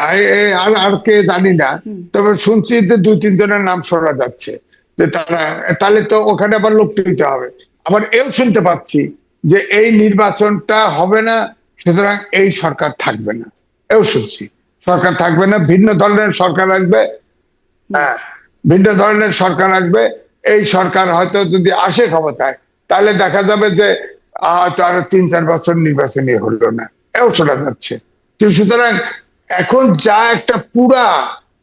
আর কে জানি না, তবে শুনছি যে 2-3 জনের নাম শোনা যাচ্ছে যে তারা, তাহলে তো ওখানে আবার লোক দিতে হবে। আবার এও শুনতে পাচ্ছি যে এই নির্বাচনটা হবে না, সুতরাং এই সরকার থাকবে না। এও শুনছি সরকার থাকবে না, ভিন্ন ধরনের সরকার আসবে। হ্যাঁ, ভিন্ন ধরনের সরকার আসবে। এই সরকার হয়তো যদি আসে ক্ষমতায়, তাহলে দেখা যাবে যে হয়তো আরো 3-4 বছর নির্বাচনী হলো না, এও শোনা যাচ্ছে। সুতরাং এখন যা একটা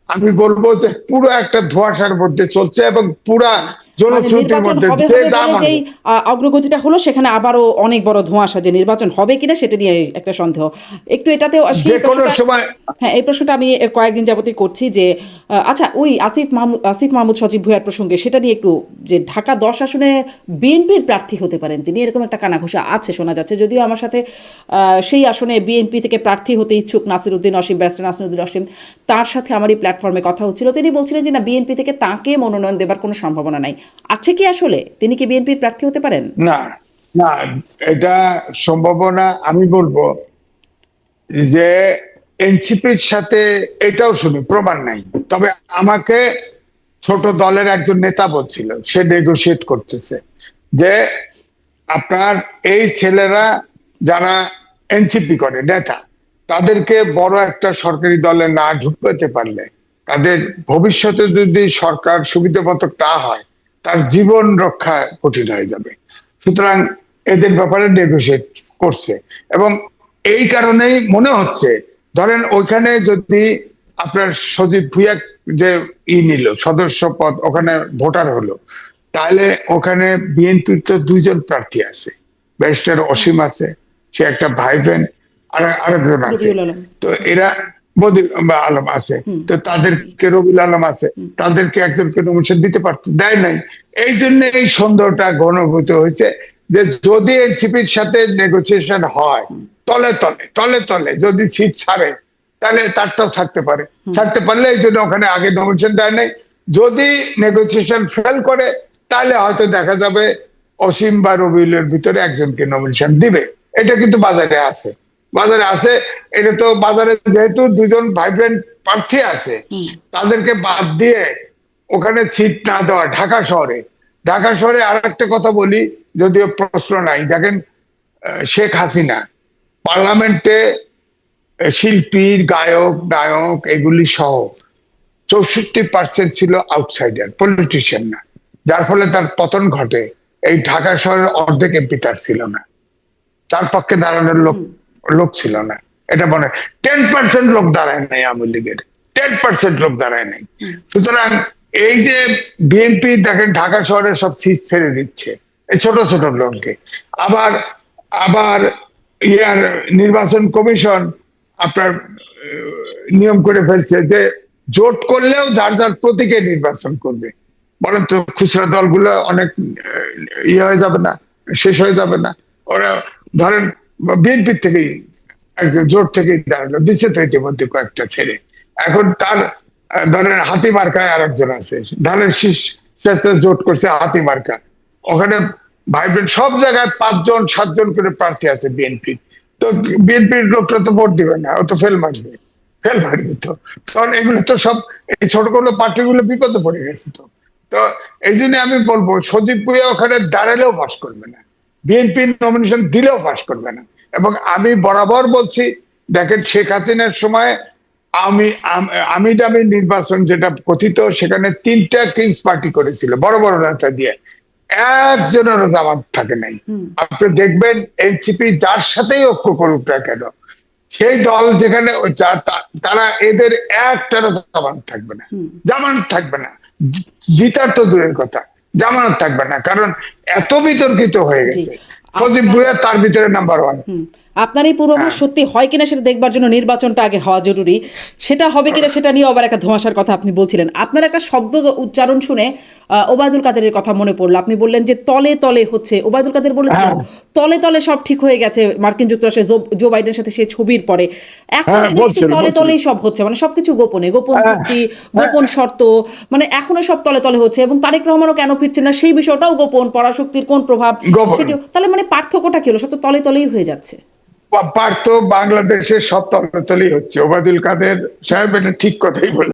আমি বলবো যে পুরো একটা ধোঁয়াশার মধ্যে চলছে, এবং পুরা মানে জনশ্রুতির নির্বাচন মধ্যে হবে যে হবে যা বলে মনে যেই অগ্রগতিটা হলো, সেখানে আবারও অনেক বড় ধোঁয়াশা যে নির্বাচন হবে কিনা সেটা নিয়ে একটা সন্দেহ। একটু এটাতেও যে সেই কোনো প্রশ্নটা, সময়। হ্যাঁ এই প্রশ্নটা আমি কয়েকদিন যাবতই করছি যে আচ্ছা ওই আসিফ মাহমুদ সজীব ভুঁইয়ার প্রসঙ্গে সেটা নিয়ে একটু, যে ঢাকা 10 আসনে বিএনপির প্রার্থী হতে পারেন তিনি, এরকম একটা কানাঘুষা আছে শোনা যাচ্ছে। যদিও আমার সাথে সেই আসনে বিএনপি থেকে প্রার্থী হতে ইচ্ছুক নাসিরউদ্দিন অসীম, ব্যারিস্টার নাসিরউদ্দিন অসীম, তার সাথে আমার এই প্ল্যাটফর্মে কথা হচ্ছিল। তিনি বলছিলেন যে না, বিএনপি থেকে তাকে মনোনয়ন দেবার কোনো সম্ভাবনা নাই। আছে কি আসলে? তিনি কি বিএনপির প্রার্থী হতে পারেন? না, না, এটা সম্ভাবনা আমি বলবো যে এনসিপির সাথে, এটাও শুনি প্রমাণ নাই, তবে আমাকে ছোট দলের একজন নেতা বলছিল সে নেগোশিয়েট করতেছে যে আপনার এই ছেলেরা যারা এনসিপি করে নেতা, তাদেরকে বড় একটা সরকারি দলে না ঢুকাতে পারলে তাদের ভবিষ্যতে যদি সরকার সুবিধা মতো না হয়, তার জীবন রক্ষা কঠিন হয়ে যাবে। সুতরাং এদের ব্যাপারে নেগোশিয়েট করছে, এবং এই কারণেই মনে হচ্ছে, ধরেন ওইখানে যদি আপনার সজীব ভুঁইয়া যে নিল সদস্য পদ, ওখানে ভোটার হলো, তাহলে ওখানে বিএনপির তো 2 জন প্রার্থী আছে, ব্যারিস্টার অসীম আছে, সে একটা ভাইব্রেন্ট, আরেকজন আছে। রবিউল আলম। তো এরা আলম আছে, তো তাদেরকে রবিউল আলম আছে, তাদেরকে একজনকে নমিনেশন দিতে পারতো, দেয় নাই। এই জন্য এই সন্দেহটা ঘনীভূত হয়েছে যে যদি এনসিপির সাথে নেগোসিয়েশন হয়, তলে তলে তলে তলে যদি সিট ছাড়ে, তাহলে তারটা ছাড়তে পারে, ছাড়তে পারলে এই জন্য ওখানে আগে নমিনেশন দেয় নাই। যদি নেগোসিয়েশন ফেল করে, তাহলে হয়তো দেখা যাবে অসীম বা রবিউলের ভিতরে একজনকে নমিনেশন দিবে। এটা কিন্তু বাজারে আছে, বাজারে আছে। এটা তো বাজারে যেহেতু 2 জন ভাইব্রেন্ট প্রার্থী আছে, তাদেরকে বাদ দিয়ে ওখানে সিট না দেওয়া, ঢাকা শহরে আর একটা কথা বলি, যদিও প্রশ্ন নাই, দেখেন শেখ হাসিনা পার্লামেন্টে শিল্পী, গায়ক, নায়ক এগুলি সহ 64% ছিল আউটসাইডার, পলিটিশিয়ান না, যার ফলে তার পতন ঘটে। এই ঢাকা শহরের অর্ধেক এমপি তার ছিল না। তার পক্ষে দাঁড়ানোর লোক ছিল না। এটা মনে 10% লোক দাঁড়ায় নাই আওয়ামী লীগের, 10% লোক দাঁড়ায় নাই। সুতরাং এই যে বিএনপি দেখেন ঢাকা শহরে সব সিট ছেড়ে দিচ্ছে এই ছোট ছোট লোককে, আবার আবার ইয়ার নির্বাচন কমিশন আপনার নিয়ম করে ফেলছে যে জোট করলেও যার যার প্রতীকে নির্বাচন করবে। বলেন তো খুচরা দলগুলো অনেক ইয়ে হয়ে যাবে না, শেষ হয়ে যাবে না? ওরা ধরেন বিএনপির থেকেই একজন জোট থেকেই দাঁড়ালো, দিচ্ছে তো ইতিমধ্যে কয়েকটা ছেড়ে। এখন তার ধরেন হাতি মার্কায় আর একজন আছে, ধানের শীষ জোট করছে হাতি মার্কা, ওখানে ভাইব্রেন্ট সব জায়গায় 5 জন 7 জন করে প্রার্থী আছে বিএনপি। তো বিএনপির লোকটা তো ভোট দিবে না, ও তো ফেল মারবে তো। কারণ এগুলো তো সব এই ছোটগুলো পার্টিগুলো বিপদে পড়ে গেছে। তো তো এই জন্য আমি বলবো সজীব ভুঁইয়া ওখানে দাঁড়ালেও পাস করবে না, বিএনপি নমিনেশন দিলেও পাস করবে না। এবং আমি বরাবর বলছি, দেখেন শেখ হাসিনার সময় আমি নির্বাচন যেটা কথিত, সেখানে 3টা কিংস পার্টি করেছিল বড় বড় নেতা দিয়ে, একজনেরও জামাত থাকে নাই। আপনি দেখবেন এনসিপি যার সাথেই ঐক্য করুক না কেন, সেই দল যেখানে তারা এদের একটারও জামানত থাকবে না, জামানত থাকবে না, জিতার তো দূরের কথা, জামানত থাকবে না, কারণ এত বিতর্কিত হয়ে গেছে। সজীব ভুঁইয়া তার ভিতরে নাম্বার 1। আপনার এই পূর্বাভাস সত্যি হয় কিনা সেটা দেখবার জন্য নির্বাচনটা আগে হওয়া জরুরি। সেটা হবে কিনা সেটা নিয়ে আবার একটা ধোঁয়াশার কথা আপনি বলছিলেন। আপনার একটা শব্দ উচ্চারণ শুনে ওবায়দুল কাদেরের কথা মনে পড়লো। আপনি বললেন যে তলে তলে হচ্ছে, ওবায়দুল কাদের বলেছিল তলে তলে সব ঠিক হয়ে গেছে মার্কিন যুক্তরাষ্ট্রে জো বাইডেনের সাথে সে ছবির পরে। এখন তলে তলেই সব হচ্ছে, মানে সবকিছু গোপনে, গোপন চুক্তি, গোপন শর্ত, মানে এখনো সব তলে তলে হচ্ছে। এবং তারেক রহমানও কেন ফিরছে না সেই বিষয়টাও গোপন, পরাশক্তির কোন প্রভাব সেটিও। তাহলে মানে পার্থক্যটা কি হলো? সব তো তলে তলেই হয়ে যাচ্ছে। পার্থ বাংলাদেশের সব তলে তলেই হচ্ছে। ওবায়দুল কাদের সাহেব এটা ঠিক কথাই বলে।